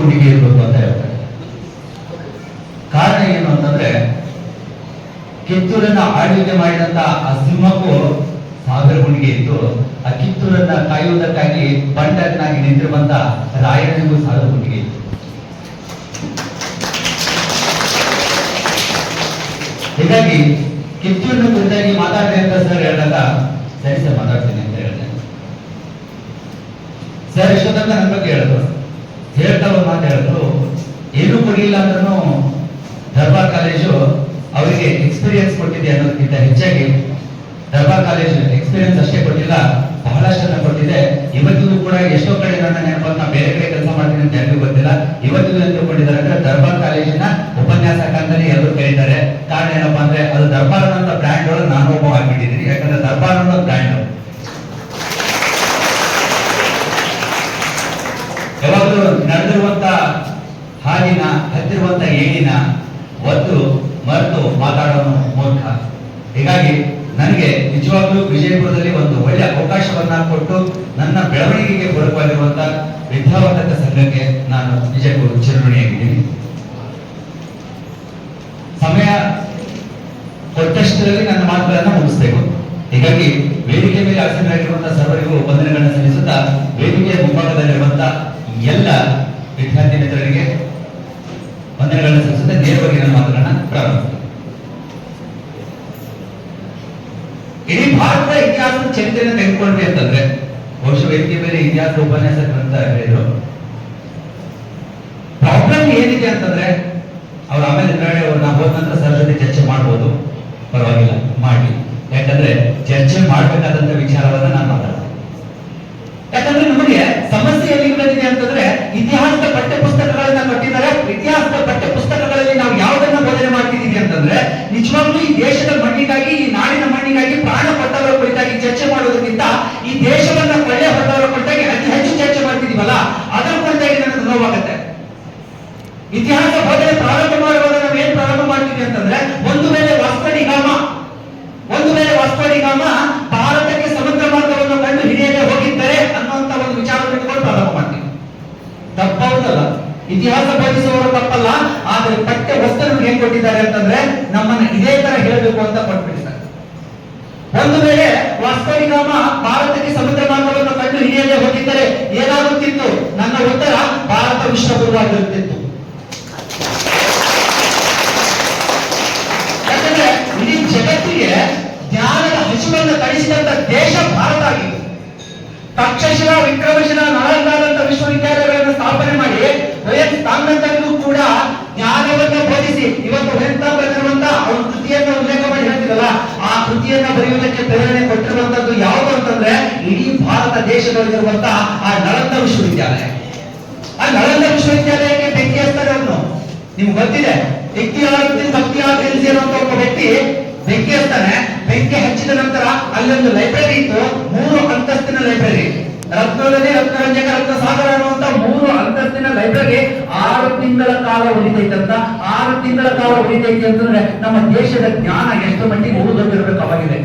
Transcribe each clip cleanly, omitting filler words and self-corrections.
ಗುಂಡಿಗೆ ಇರಬೇಕು ಅಂತ ಹೇಳ್ತಾರೆ. ಕಾರಣ ಏನು ಅಂತಂದ್ರೆ, ಕಿತ್ತೂರನ್ನ ಆಳ್ವಿಕೆ ಮಾಡಿದಂತ ಆ ಸಿಂಹಕ್ಕೂ ಸಾವಿರ ಗುಂಡಿಗೆ ಇತ್ತು. ಆ ಕಿತ್ತೂರನ್ನ ಕಾಯುವುದಕ್ಕಾಗಿ ಬಂಡಕನಾಗಿ ನಿಂತಿರುವಂತ ರಾಯನಿಗೂ ಸಾವಿರ ಗುಂಡಿಗೆ ಇತ್ತು. ಹೀಗಾಗಿ ಕಿತ್ತೂರಿನ ಕುರಿತಾಗಿ ಮಾತಾಡಿದೆ ಅಂತ ಸರ್ ಹೇಳಿದಾಗ, ಸರಿ ಸರ್ ಮಾತಾಡ್ತೀನಿ ಅಂತ ಹೇಳಿದೆ. ಸರ್ ಇಷ್ಟೊತ್ತ ನನ್ನ ಬಗ್ಗೆ ಹೇಳಿದ್ರು, ಹೇಳ್ತಾ ಒಂದು ಮಾತು ಹೇಳಿದ್ರು, ಏನು ಕೊಡಲಿಲ್ಲ ಅಂದ್ರೂ ದರ್ಬಾರ್ ಕಾಲೇಜು ಅವರಿಗೆ ಎಕ್ಸ್ಪೀರಿಯನ್ಸ್ ಕೊಟ್ಟಿದೆ ಅನ್ನೋದಕ್ಕಿಂತ ಹೆಚ್ಚಾಗಿ ದರ್ಬಾರ್ ಕಾಲೇಜ್ ಎಕ್ಸ್ಪೀರಿಯನ್ಸ್ ಅಷ್ಟೇ ಕೊಟ್ಟಿಲ್ಲ, ಬಹಳಷ್ಟನ್ನ ಕೊಟ್ಟಿದೆ. ಇವತ್ತಿಗೂ ಕೂಡ ಎಷ್ಟೋ ಕಡೆ ನನ್ನ ನೆನಪನ್ನು ನಾ ಬೇರೆ ಕಡೆ ಕೆಲಸ ಮಾಡ್ತೀನಿ ಅಂತ ಯಾರಿಗೂ ಗೊತ್ತಿಲ್ಲ. ಇವತ್ತಿಗೂ ಏನು ತಿಳ್ಕೊಂಡಿದ್ದಾರೆ ಅಂದ್ರೆ ದರ್ಬಾರ್ ಕಾಲೇಜಿನ ಉಪನ್ಯಾಸಕ ಅಂತಾನೆ ಎಲ್ಲರೂ ಕರೀತಾರೆ. ಕಾರಣ ಏನಪ್ಪಾ ಅಂದ್ರೆ ಅದು ದರ್ಬಾರ್ ಅನ್ನೋ ಬ್ರ್ಯಾಂಡ್ ಒಳಗೆ ನಾನು ಒಬ್ಬ ಆಗ್ಬಿಟ್ಟಿದ್ದೀನಿ. ಯಾಕಂದ್ರೆ ದರ್ಬಾರ್ ಅನ್ನೋ ಬ್ರ್ಯಾಂಡ್ ಯಾವಾಗಲೂ ನಡೆದಿರುವಂತ ಹಾಲಿನ ಹತ್ತಿರುವಂತ ಏಣಿನ ಒತ್ತು ಮರೆತು ಮಾತಾಡೋನು ಮೂರ್ಖ. ಹೀಗಾಗಿ ನನಗೆ ನಿಜವಾಗ್ಲೂ ವಿಜಯಪುರದಲ್ಲಿ ಒಂದು ಒಳ್ಳೆ ಅವಕಾಶವನ್ನ ಕೊಟ್ಟು ನನ್ನ ಬೆಳವಣಿಗೆಗೆ ಪೂರಕವಾಗಿರುವಂತಹ ವಿದ್ಯಾವರ್ಧಕ ಸಂಘಕ್ಕೆ ನಾನು ನಿಜಕ್ಕೂ ಚಿರಋಣಿಯಾಗಿದ್ದೀನಿ. ಸಮಯ ಕೊಟ್ಟಷ್ಟರಲ್ಲಿ ನನ್ನ ಮಾತುಗಳನ್ನ ಮುಗಿಸಬೇಕು. ಹೀಗಾಗಿ ವೇದಿಕೆ ಮೇಲೆ ಆಸೀನರಾಗಿರುವಂತಹ ಸರ್ವರಿಗೂ ವಂದನೆಗಳನ್ನು ಸಲ್ಲಿಸುತ್ತಾ, ವೇದಿಕೆಯ ಮುಂಭಾಗದಲ್ಲಿರುವಂತಹ ಎಲ್ಲ ವಿದ್ಯಾರ್ಥಿ ಮಿತ್ರರಿಗೆ ವಂದನೆಗಳನ್ನು ಸಲ್ಲಿಸುತ್ತಾ ನೇರವಾಗಿ ನನ್ನ ಮಾತುಗಳನ್ನ ಪ್ರಾರಂಭಿಸುತ್ತೇನೆ. ಇಡೀ ಭಾರತದ ಇತಿಹಾಸದ ಚರಿತ್ರೆಯನ್ನು ತೆಗೆದುಕೊಂಡ್ರಿ ಅಂತಂದ್ರೆ, ಬಹುಶಃ ವೇದಿಕೆ ಮೇಲೆ ಇತಿಹಾಸ ಉಪನ್ಯಾಸಕರು ಅಂತ ಹೇಳಿದ್ರು. ಪ್ರಾಬ್ಲಮ್ ಏನಿದೆ ಅಂತಂದ್ರೆ, ಅವ್ರು ಆಮೇಲೆ ಎದುರುಗಡೆ ನಾವು ಹೋದ ನಂತರ ಸರ್ ಜೊತೆ ಚರ್ಚೆ ಮಾಡ್ಬೋದು, ಪರವಾಗಿಲ್ಲ ಮಾಡಿ. ಯಾಕಂದ್ರೆ ಚರ್ಚೆ ಮಾಡ್ಬೇಕಾದಂತ ವಿಚಾರವನ್ನ ನಾನು ಮಾತಾಡ್ತೀನಿ. ಯಾಕಂದ್ರೆ ನಮಗೆ ಸಮಸ್ಯೆ ಎಲ್ಲಿ ಬಂದಿದೆ ಅಂತಂದ್ರೆ, ಇತಿಹಾಸದ ಪಠ್ಯ ಪುಸ್ತಕಗಳನ್ನ ಕೊಟ್ಟಿದ್ದಾರೆ. ಇತಿಹಾಸದ ಪಠ್ಯ ಪುಸ್ತಕಗಳಲ್ಲಿ ನಾವು ಯಾವುದನ್ನ ಬೋಧನೆ ಮಾಡ್ತಿದೀವಿ ಅಂತಂದ್ರೆ, ನಿಜವಾಗ್ಲೂ ಈ ದೇಶದ ಮಣ್ಣಿಗಾಗಿ, ಈ ನಾಡಿನ ಮಣ್ಣಿಗಾಗಿ ಪ್ರಾಣ ಕೊಟ್ಟವರ ಕುರಿತಾಗಿ ಚರ್ಚೆ ಮಾಡೋದಕ್ಕಿಂತ ಈ ದೇಶವನ್ನ ಕೊಳ್ಳೆ ಹೊಡೆದವರ ಕುರಿತಾಗಿ ಅತಿ ಹೆಚ್ಚು ಚರ್ಚೆ ಮಾಡ್ತಿದೀವಲ್ಲ, ಅದರ ಕುರಿತಾಗಿ ನನಗೆ ನೋವಾಗುತ್ತೆ. ಇತಿಹಾಸ ಬೋಧನೆ ಪ್ರಾರಂಭ ಮಾಡುವಾಗ ನಾವು ಏನ್ ಪ್ರಾರಂಭ ಮಾಡ್ತೀವಿ ಅಂತಂದ್ರೆ, ಒಂದು ವೇಳೆ ವಾಸ್ಕೋಡಿಗಾಮ ಭಾರತಕ್ಕೆ ಸಮುದ್ರ ಮಾರ್ಗವನ್ನು ಕಂಡು ಹಿಡಿಯದೆ ಹೋಗಿದ್ದರೆ ಅನ್ನುವಂತ ಒಂದು ವಿಚಾರವನ್ನು ಇಟ್ಕೊಂಡು ಪ್ರಾರಂಭ ಮಾಡ್ತೀವಿ. ತಪ್ಪೌದಲ್ಲ, ಇತಿಹಾಸ ಬೋಧಿಸುವವರು ತಪ್ಪಲ್ಲ. ಆದ್ರೆ ಪಠ್ಯ ವಸ್ತು ನಮ್ಗೆ ಏನ್ ಕೊಟ್ಟಿದ್ದಾರೆ ಅಂತಂದ್ರೆ, ನಮ್ಮನ್ನ ಇದೇ ತರ ಹೇಳಬೇಕು ಅಂತ ಕೊಟ್ಬಿಟ್ಟಿದ್ದಾರೆ. ಒಂದು ವೇಳೆ ವಾಸ್ಕೋಡಿಗಾಮ ಭಾರತಕ್ಕೆ ಸಮುದ್ರ ಮಾರ್ಗವನ್ನು ಕಂಡು ಹಿಡಿಯದೆ ಹೋಗಿದ್ದರೆ ಏನಾಗುತ್ತಿತ್ತು? ನನ್ನ ಉತ್ತರ, ಭಾರತ ವಿಶ್ವಗುರುವಾಗಿರುತ್ತಿತ್ತು. ಯಾಕಂದ್ರೆ ಇಡೀ ಜಗತ್ತಿಗೆ ಜ್ಞಾನದ ಹಸಿವನ್ನು ತರಿಸಿದಂತ ದೇಶ ಭಾರತ ಆಗಿದೆ. ತಕ್ಷಶಿಲಾ, ವಿಕ್ರಮಶಿಲಾ, ನಾಲಂದಾದಂತ ವಿಶ್ವವಿದ್ಯಾಲಯಗಳನ್ನು ಸ್ಥಾಪನೆ ಮಾಡಿ ತಾಂಗಂತರಿಗೂ ಕೂಡ ಜ್ಞಾನವನ್ನು ಬೋಧಿಸಿ, ಇವತ್ತು ಬರೆದಿರುವಂತ ಅವ್ರ ಕೃತಿಯನ್ನು ಉಲ್ಲೇಖ ಮಾಡಿ ಹೇಳ್ತಿರಲ್ಲ, ಆ ಕೃತಿಯನ್ನ ಬರೆಯುವುದಕ್ಕೆ ಪ್ರೇರಣೆ ಕೊಟ್ಟಿರುವಂತದ್ದು ಯಾವುದು ಅಂತಂದ್ರೆ, ಇಡೀ ಭಾರತ ದೇಶದಲ್ಲಿರುವಂತ ಆ ನಳಂದ ವಿಶ್ವವಿದ್ಯಾಲಯ. ಆ ನಳಂದ ವಿಶ್ವವಿದ್ಯಾಲಯಕ್ಕೆ ಬೆಂಕಿ ಹಚ್ತಾರೆ ಅವನು. ನಿಮ್ಗೆ ಗೊತ್ತಿದೆ, ಭಕ್ತಿಯಾಗಿ ಇರುವಂತ ಒಬ್ಬ ವ್ಯಕ್ತಿ ಬೆಂಕಿ ಹಚ್ತಾನೆ. ಬೆಂಕಿ ಹಚ್ಚಿದ ನಂತರ ಅಲ್ಲೊಂದು ಲೈಬ್ರರಿ ಇತ್ತು, 3 ಅಂತಸ್ತಿನ ಲೈಬ್ರರಿ. ರತ್ನದಲ್ಲಿ ರತ್ನರಂಜಕ, ರತ್ನಸಾಗರ ಅನ್ನುವಂತ 3 ಅಂತಸ್ತಿನ ಲೈಬ್ರರಿ 6 ತಿಂಗಳ ಕಾಲ ಉಳಿತೈತಂತ. 6 ತಿಂಗಳ ಕಾಲ ಉಳಿತೈತಿ ಅಂತಂದ್ರೆ ನಮ್ಮ ದೇಶದ ಜ್ಞಾನ ಎಷ್ಟು ಮಟ್ಟಿಗೆ ಉಳಿದೋಗಿರ್ಬೇಕು ಅವಾಗಿದೆ.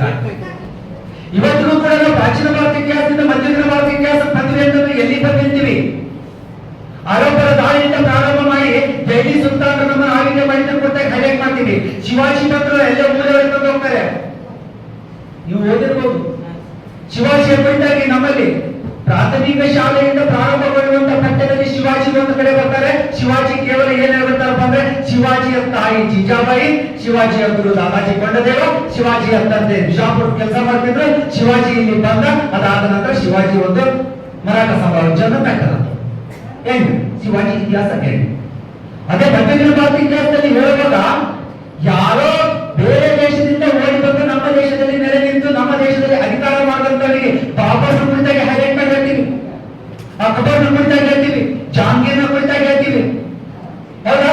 ಇವತ್ತಿಗೂ ಕೂಡ ನಾವು ಪ್ರಾಚೀನ ಭಾರತ ಇತಿಹಾಸದಿಂದ ಮಧ್ಯಯುಗದ ಭಾರತ ಇತಿಹಾಸ ಬಂದಿದೆ ಅಂತಂದ್ರೆ ಎಲ್ಲಿ ಬಂದಿರ್ತೀವಿ? ಅರಬ್ಬರ ದಾಳಿಯಿಂದ ಪ್ರಾರಂಭ ಮಾಡಿ ದೆಹಲಿ ಸುಲ್ತಾನರನ್ನ ಆಳ್ವಿಕೆ ಮಾಡಿದ ಕೊಟ್ಟಾಗ ಹೈಲೈಟ್ ಮಾಡ್ತೀವಿ. ಶಿವಾಜಿ ಭಕ್ತರು ಎಲ್ಲ ಊರಲ್ಲಿ ಹೋಗ್ತಾರೆ, ನೀವು ಓದಿರ್ಬೋದು. ಶಿವಾಜಿಯ ಕುರಿತಾಗಿ ನಮ್ಮಲ್ಲಿ ಪ್ರಾಥಮಿಕ ಶಾಲೆಯಿಂದ ಪ್ರಾರಂಭಗೊಳ್ಳುವಂತ ಪಠ್ಯದಲ್ಲಿ ಶಿವಾಜಿ ಒಂದು ಕಡೆ ಬರ್ತಾರೆ. ಶಿವಾಜಿ ಕೇವಲ ಏನ್ ಹೇಳ್ತಾರಪ್ಪ ಅಂದ್ರೆ, ಶಿವಾಜಿಯ ತಾಯಿ ಜಿಜಾಬಾಯಿ, ಶಿವಾಜಿಯ ಗುರು ದಾದಾಜಿ ಕೊಂಡದೇವ, ಶಿವಾಜಿಯ ತಂದೆ ಬಿಜಾಪುರ ಕೆಲಸ ಮಾಡ್ತಿದ್ರು. ಶಿವಾಜಿ ಇಲ್ಲಿ ಬಂದ, ಅದಾದ ನಂತರ ಶಿವಾಜಿ ಒಂದು ಮರಾಠ ಸಾಮ್ರಾಜ್ಯವನ್ನು ಕಟ್ಟದ. ಏನು ಶಿವಾಜಿ ಇತಿಹಾಸ ಹೇಳಿ. ಅದೇ ಮಧ್ಯಯುಗದ ಭಾರತ ಇತಿಹಾಸದಲ್ಲಿ ಹೇಳುವಾಗ ಯಾರೋ ಬೇರೆ ದೇಶದಿಂದ ಓಡಿ ಬಂದು ನಮ್ಮ ದೇಶದಲ್ಲಿ ನೆಲೆ ನಿಂತು ನಮ್ಮ ದೇಶದಲ್ಲಿ ಅಧಿಕಾರ ಮಾಡುವಂತವರಿಗೆ ಬಾಬರ್ನ ಕುರಿತಾಗಿ ಹೈಲೈಟ್ ಮಾಡಿ ಹೇಳ್ತೀವಿ, ಅಕ್ಬರ್ನ ಕುರಿತಾಗಿ ಹೇಳ್ತೀವಿ, ಜಹಾಂಗೀರ್ನ ಕುರಿತಾಗಿ ಹೇಳ್ತೀವಿ. ಹೌದಾ?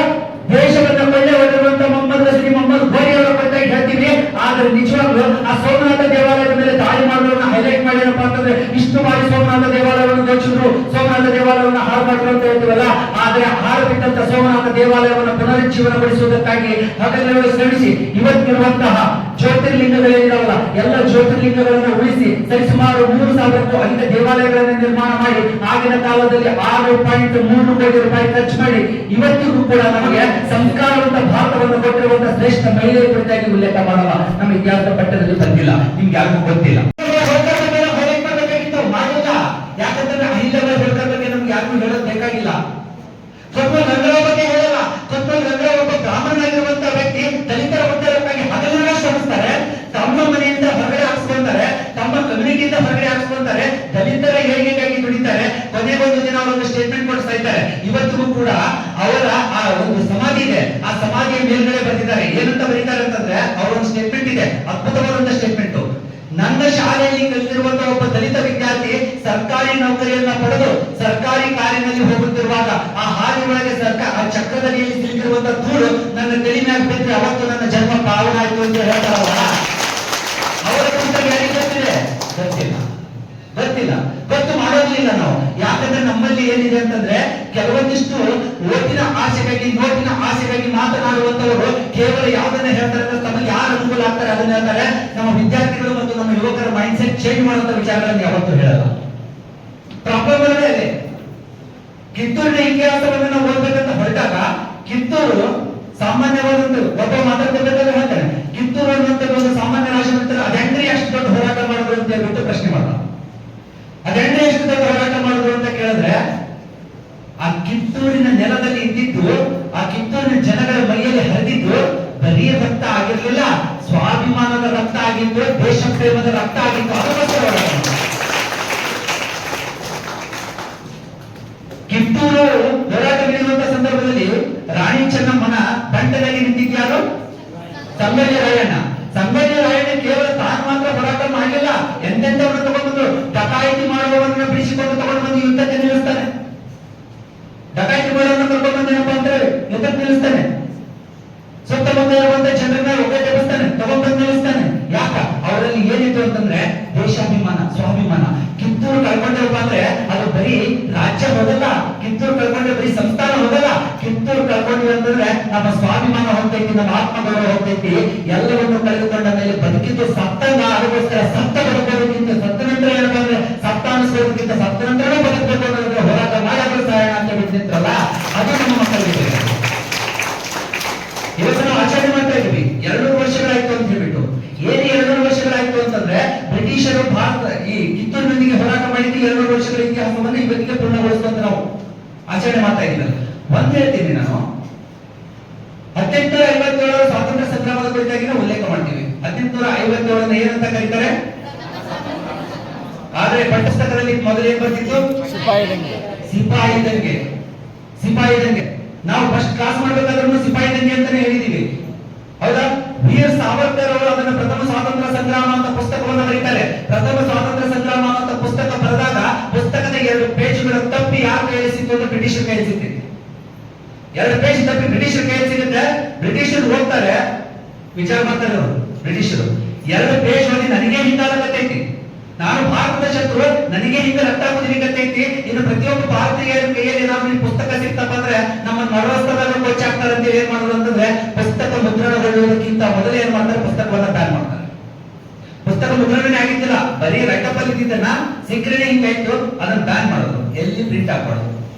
ದೇಶವನ್ನ ಕೊಳ್ಳೆ ಹೊಡೆದಿರುವಂತ ಮೊಹಮ್ಮದ್ ಗಜ್ನಿ, ಮೊಹಮ್ಮದ್ ಘೋರಿ ಅವರ ಕುರಿತಾಗಿ ಹೇಳ್ತೀವಿ. ಆದ್ರೆ ನಿಜವಾಗ್ಲೂ ಆ ಸೋಮನಾಥ ದೇವಾಲಯದ ಮೇಲೆ ದಾಳಿ ಮಾಡೋದನ್ನ ಹೈಲೈಟ್ ಮಾಡಿರಪ್ಪ ಅಂತಂದ್ರೆ, ಇಷ್ಟು ಬಾರಿ ಸೋಮನಾಥ ದೇವಾಲಯವನ್ನು ದೋಚಿದ್ರು, ಸೋಮನಾಥ ದೇವಾಲಯವನ್ನು ಹಾಳು ಮಾಡಿದ್ರು ಅಂತ ಹೇಳ್ತೀವಲ್ಲ. ಆದ್ರೆ ಹಾಳು ಬಿಟ್ಟಂತ ಸೋಮನಾಥ ದೇವಾಲಯವನ್ನು ಪುನರುಜ್ಜೀವನಗೊಳಿಸುವುದಕ್ಕಾಗಿ ಹಗಲಿರುಳು ಶ್ರಮಿಸಿ ಇವತ್ತಿರುವಂತಹ ಜ್ಯೋತಿರ್ಲಿಂಗಗಳಿದ್ದಾವಲ್ಲ, ಎಲ್ಲ ಜ್ಯೋತಿರ್ಲಿಂಗಗಳನ್ನ ಉಳಿಸಿ ಸರಿಸುಮಾರು 3,000ಕ್ಕೂ ಅಧಿಕ ದೇವಾಲಯಗಳನ್ನು ನಿರ್ಮಾಣ ಮಾಡಿ ಆಗಿನ ಕಾಲದಲ್ಲಿ 6.3 ಕೋಟಿ ರೂಪಾಯಿ ಖರ್ಚು ಮಾಡಿ ಇವತ್ತಿಗೂ ಕೂಡ ನಮಗೆ ಸಂಸ್ಕಾರವಂತ ಭಾರತವನ್ನು ಕೊಟ್ಟಿರುವಂತಹ ಶ್ರೇಷ್ಠ ಮಹಿಳೆ ಕುರಿತಾಗಿ ಉಲ್ಲೇಖ ಮಾಡಲ್ಲ. ನಮ್ಮ ಇತಿಹಾಸದ ಪಠ್ಯದಲ್ಲಿ ಬಂದಿಲ್ಲ, ನಿಮ್ಗೆ ಯಾರಿಗೂ ಗೊತ್ತಿಲ್ಲ. ಮಾಡಿಲ್ಲ, ಯಾಕಂದ್ರೆ ಅಹಿಲ್ಯಗಳ ಹೋಳ್ಕರ್ ಬಗ್ಗೆ ನಮ್ಗೆ ಯಾರಿಗೂ ಹೇಳೋದು ಬೇಕಾಗಿಲ್ಲ. ಕೊತ್ಮಲ್ ಗಂಗರಾವ್ ಬಗ್ಗೆ ಹೇಳಲ್ಲ. ಕೊತ್ಮಲ್ ಗಂಗರಾವ್ ಒಬ್ಬ ಬ್ರಾಹ್ಮಣನಾಗಿರುವಂತಹ ವ್ಯಕ್ತಿ ದಲಿತರ ಉದ್ಧಾರಕ್ಕಾಗಿ ಹಗಲಿರುಳ ಶ್ರಮಿಸ್ತಾರೆ, ತಮ್ಮ ಮನೆಯಿಂದ ಹೊರಗಡೆ ಹಾಕ್ಸ್ಕೊಂತಾರೆ, ತಮ್ಮ ಕಮ್ಯುನಿಟಿಯಿಂದ ಹೊರಗಡೆ ಹಾಕ್ಸ್ಕೊಂತಾರೆ, ದಲಿತರ ಏಳಿಗೆಗಾಗಿ ದುಡಿತಾರೆ. ಕೊನೆಗೊಂದು ದಿನ ಅವರೊಂದು ಸ್ಟೇಟ್ಮೆಂಟ್ ಕೊಡ್ತಾ ಇದ್ದಾರೆ. ಇವತ್ತಿಗೂ ಕೂಡ ಅವರ ಆ ಒಂದು ಸಮಾಧಿ ಇದೆ, ಆ ಸಮಾಧಿಯ ಮೇಲ್ಗಡೆ ಬರೆದಿದ್ದಾರೆ. ಏನಂತ ಬರೀತಾರೆ ಅಂತಂದ್ರೆ, ಅವರೊಂದು ಸ್ಟೇಟ್ಮೆಂಟ್ ಇದೆ, ಅದ್ಭುತವಾದಂತಹ ಸ್ಟೇಟ್ಮೆಂಟ್. ನನ್ನ ಶಾಲೆಯಲ್ಲಿ ಕಲಿತಿರುವಂತಹ ಒಬ್ಬ ದಲಿತ ವಿದ್ಯಾರ್ಥಿ ಸರ್ಕಾರಿ ನೌಕರಿಯನ್ನ ಪಡೆದು ಸರ್ಕಾರಿ ಕಾರಿನಲ್ಲಿ ಹೋಗುತ್ತಿರುವಾಗ ಆ ಹಾದಿ ಒಳಗೆ ಆ ಚಕ್ರದಡಿಯಲ್ಲಿ ಸಿಲುಕಿರುವಂತಹ ಧೂಳು ನನ್ನ ತಲೆ ಮ್ಯಾಗ ಬಿದ್ದರೆ ಅವತ್ತು ನನ್ನ ಜನ್ಮ ಪಾವನ ಆಯ್ತು ಅಂತ ಹೇಳ್ತಾರಲ್ಲ. ಅವರ ಕುರಿತ ಯಾರಿಗೆ ಗೊತ್ತಿದೆ? ಗೊತ್ತಿಲ್ಲ, ಗೊತ್ತು ಮಾಡೋದಿಲ್ಲ ನಾವು. ಯಾಕಂದ್ರೆ ನಮ್ಮಲ್ಲಿ ಏನಿದೆ ಅಂತಂದ್ರೆ, ಕೆಲವೊಂದಿಷ್ಟು ಓಟಿನ ಆಸೆಗಾಗಿ ನೋಟಿನ ಆಸೆಗಾಗಿ ಮಾತನಾಡುವಂತವರು ಕೇವಲ ಯಾವ್ದನ್ನ ಹೇಳ್ತಾರೆ, ತಮಗೆ ಯಾರು ಅನುಕೂಲ ಆಗ್ತಾರೆ ಅದನ್ನ ಹೇಳ್ತಾರೆ. ನಮ್ಮ ವಿದ್ಯಾರ್ಥಿಗಳು ಮತ್ತು ನಮ್ಮ ಯುವಕರ ಮೈಂಡ್ ಸೆಟ್ ಚೇಂಜ್ ಮಾಡುವಂತ ವಿಚಾರಗಳನ್ನು ಯಾವತ್ತೂ ಹೇಳಲ್ಲ. ಪ್ರಾಬ್ಲಮ್ ಅಲ್ಲೇ ಇದೆ. ಕಿತ್ತೂರಿನ ಇತಿಹಾಸವನ್ನು ನಾವು ಓದ್ಬೇಕಂತ ಹೊರಟಾಗ, ಕಿತ್ತೂರು ಸಾಮಾನ್ಯವಾದಂತ ಒಬ್ಬ ಮಾತಾಡ್ತಿರ್ಬೇಕಾದ್ರೆ ಹೇಳ್ತಾರೆ, ಕಿತ್ತೂರು ಅನ್ನುವಂತ ಒಂದು ಸಾಮಾನ್ಯ ರಾಜನಂತರ ಅದೆಂಗ್ರಿ ಅಷ್ಟು ದೊಡ್ಡ ಹೋರಾಟ ಮಾಡಿದ್ರು ಅಂತ ಹೇಳ್ಬಿಟ್ಟು ಪ್ರಶ್ನೆ ಮಾಡ್ತಾರೆ. ಅದೆಂಗ್ರಿ ಎಷ್ಟು ದೊಡ್ಡ ಹೋರಾಟ ಮಾಡಿದ್ರು ಅಂತ ಕೇಳಿದ್ರೆ, ಆ ಕಿತ್ತೂರಿನ ನೆಲದಲ್ಲಿ ಇದ್ದಿದ್ದು, ಆ ಕಿತ್ತೂರಿನ ಜನಗಳ ಮೈಯಲ್ಲಿ ಹರಿದಿದ್ದು ಬರೀ ರಕ್ತ ಆಗಿರ್ಲಿಲ್ಲ, ಸ್ವಾಭಿಮಾನದ ರಕ್ತ ಆಗಿತ್ತು, ದೇಶ ಪ್ರೇಮದ ರಕ್ತ ಆಗಿತ್ತು. ಅದಕ್ಕೋಸ್ಕರ ಕಿತ್ತೂರು ಹೋರಾಟ ನಡೆಯುವಂತಹ ಸಂದರ್ಭದಲ್ಲಿ ರಾಣಿ ಚೆನ್ನಮ್ಮನ ಬಂಟನಾಗಿ ನಿಂತಿದ್ಯಾರು? ಸಂಗೊಳ್ಳಿ ರಾಯಣ್ಣ. ಸಂಗೊಳ್ಳಿ ರಾಯಣ್ಣ ಕೇವಲ ತಾನು ಮಾತ್ರ ಹೋರಾಟ ಮಾಡಲಿಲ್ಲ, ಎಂತೆಂಥವ್ರನ್ನ ತಗೊಂಡ್ಬಂದು ಡಕಾಯಿತಿ ಮಾಡುವವರನ್ನ ಬಿಡಿಸಿಕೊಂಡು ತಗೊಂಡು ಬಂದು ಯುದ್ಧಕ್ಕೆ ನಿಲ್ಲಿಸ್ತಾನೆ. ಡಕಾಯಿತಿ ಮಾಡೋರನ್ನ ಕರ್ಕೊಂಡು ಬಂದು ಏನಪ್ಪಾ ಅಂದ್ರೆ ಯುದ್ಧಕ್ಕೆ ನಿಲ್ಲಿಸ್ತಾನೆ. ಸುತ್ತಮುತ್ತ ಇರುವಂತ ಜನರನ್ನ ಒಗ್ಗಟ್ಟೆ ಎಬ್ಬಿಸ್ತಾನೆ, ತಗೊಂಡ್ಬಂದು ನಿಲ್ಲಿಸ್ತಾನೆ. ಯಾಕ? ಅವರಲ್ಲಿ ಏನಿತ್ತು ಅಂತಂದ್ರೆ ದೇಶಾಭಿಮಾನ, ಸ್ವಾಭಿಮಾನ. ಕಿತ್ತೂರು ಕಳ್ಕೊಂಡೇವಪ್ಪ ಅಂದ್ರೆ ಅದು ಬರೀ ರಾಜ್ಯ ಹೋಗಲ್ಲ, ಕಿತ್ತೂರು ಕಳ್ಕೊಂಡ್ರೆ ಬರೀ ಸಂಸ್ಥಾನ ಹೋಗಲ್ಲ. ಕಿತ್ತೂರು ಕಳ್ಕೊಂಡ್ವಿ ಅಂತಂದ್ರೆ ನಮ್ಮ ಸ್ವಾಭಿಮಾನ ಹೋಗ್ತೈತಿ, ನಮ್ಮ ಆತ್ಮಗೌರವ ಹೋಗ್ತೈತಿ. ಎಲ್ಲವನ್ನು ಕಳೆದುಕೊಂಡ ಮೇಲೆ ಬದುಕಿದ್ದು ಸತ್ತಂಗ. ಅದಕ್ಕೋಸ್ಕರ ಸತ್ತ ಬದುಕೋದಕ್ಕಿಂತ ಸತ್ತ ನಂತರ ಏನಪ್ಪ ಅಂದ್ರೆ ಸತ್ತ ಅನಿಸ್ಕೋದಕ್ಕಿಂತ ಸತ್ತ ನಂತರನೇ ಬದುಕಬೇಕು ಅನ್ನೋದ್ರೆ ಹೋರಾಟ ಮಾಡಾದ್ರೂ ಸಹಾಯ ಅಂತ ಬಿಟ್ಟಿರ್ತಾರಲ್ಲ, ಅದು ನಮ್ಮ ಮಕ್ಕಳಿಗೆ. ಇವತ್ತು ನಾವು ಆಚರಣೆ ಮಾಡ್ತಾ ಇದ್ವಿ 200 ವರ್ಷಗಳಾಯ್ತು ಅಂತ ಹೇಳ್ಬಿಟ್ಟು. ಏನು 200 ವರ್ಷಗಳಾಯ್ತು ಅಂತಂದ್ರೆ, ಬ್ರಿಟಿಷರು ಭಾರತ ಈ ಕಿತ್ತೂರಿನೊಂದಿಗೆ ಹೋರಾಟ ಮಾಡಿದ್ದು 200 ವರ್ಷಗಳ ಇತಿಹಾಸವನ್ನು ಇವತ್ತಿಗೆ ಪೂರ್ಣಗೊಳಿಸುವಂತ ನಾವು ಆಚರಣೆ ಮಾಡ್ತಾ ಇದ್ದೀವಿ. ಒಂದ್ ಹೇಳ್ತೀನಿ ನಾನು, 1857 ಸ್ವಾತಂತ್ರ್ಯ ಸಂಗ್ರಾಮದ ಕುರಿತಾಗಿ ನಾವು ಉಲ್ಲೇಖ ಮಾಡ್ತೀವಿ. 1857 ಏನಂತ ಕರೀತಾರೆ? ಆದ್ರೆ ಪಠ್ಯಪುಸ್ತಕದಲ್ಲಿ ಮೊದಲು ಏನ್ ಬರ್ತಿತ್ತು? ಸಿಪಾಯಿ ದಂಗೆ. ನಾವು ಫಸ್ಟ್ ಕ್ಲಾಸ್ ಮಾಡ್ಬೇಕಾದ್ರೂ ಸಿಪಾಯಿ ದಂಗೆ ಅಂತಾನೆ ಹೇಳಿದೀವಿ, ಹೌದಾ? ವೀರ್ ಸಾವರ್ಕರ್ ಅವರು ಅದನ್ನ ಪ್ರಥಮ ಸ್ವಾತಂತ್ರ್ಯ ಸಂಗ್ರಾಮ ಅಂತ ಪುಸ್ತಕವನ್ನು ಬರೀತಾರೆ. ಪ್ರಥಮ ಸ್ವಾತಂತ್ರ್ಯ ಸಂಗ್ರಾಮ ಅಂತ ಪುಸ್ತಕ ಬರೆದಾಗ ಪುಸ್ತಕದ 2 ಪೇಜ್ಗಳ ತಪ್ಪಿ ಯಾರು ಕೈಯಲ್ಲಿ ಸಿಕ್ತು ಅಂದ್ರೆ ಬ್ರಿಟಿಷರ್ ಕೈಯಲ್ಲಿ ಸಿಕ್ತಿದೆ. 2 ಪೇಜ್ ತಪ್ಪಿ ಬ್ರಿಟಿಷರ್ ಕೈಯಲ್ಲಿ ಸಿಗುತ್ತೆ. ಬ್ರಿಟಿಷರು ಹೋಗ್ತಾರೆ, ವಿಚಾರ ಮಾಡ್ತಾರೆ ಅವರು ಬ್ರಿಟಿಷರು, 2 ಪೇಜ್ ಓದಿ ನನಗೆ ಹಿಂಗಾಗತ್ತೈತಿ, ನಾನು ಭಾರತದ ಶತ್ರು, ನನಗೆ ಹಿಂಗ ರಕ್ತ ಕುದಿಲಿಕ್ಕತ್ತೈತಿ, ಇನ್ನು ಪ್ರತಿಯೊಬ್ಬ ಭಾರತೀಯರ ಕೈಯಲ್ಲಿ ಏನಾದ್ರು ಈ ಪುಸ್ತಕ ಸಿಕ್ತಪ್ಪ ಅಂದ್ರೆ ನಮ್ಮ ನರವಸ್ತದಾಗ ಕೊಚ್ಚಾಕ್ತಾರೆ ಅಂತ ಏನ್ ಮಾಡೋದು ಅಂತಂದ್ರೆ, ಪುಸ್ತಕ ಮುದ್ರಣಗೊಳ್ಳುವುದಕ್ಕಿಂತ ಮೊದಲು ಏನ್ ಮಾಡ್ತಾರೆ, ಪುಸ್ತಕವನ್ನ ಬ್ಯಾನ್ ಮಾಡ್ತಾರೆ. ಪುಸ್ತಕ ಮುದ್ರಣನೇ ಆಗಿದ್ದಿಲ್ಲ, ಬರೀ ರೈಟಪ್ ಅಲ್ಲಿ ಇದ್ದಿದ್ದನ್ನ ಸಿಕ್ಕರೆ ಹಿಂಗಾಯ್ತು, ಅದನ್ನ ಬ್ಯಾನ್ ಮಾಡೋದು, ಎಲ್ಲಿ ಪ್ರಿಂಟ್ ಹಾಕೋದು.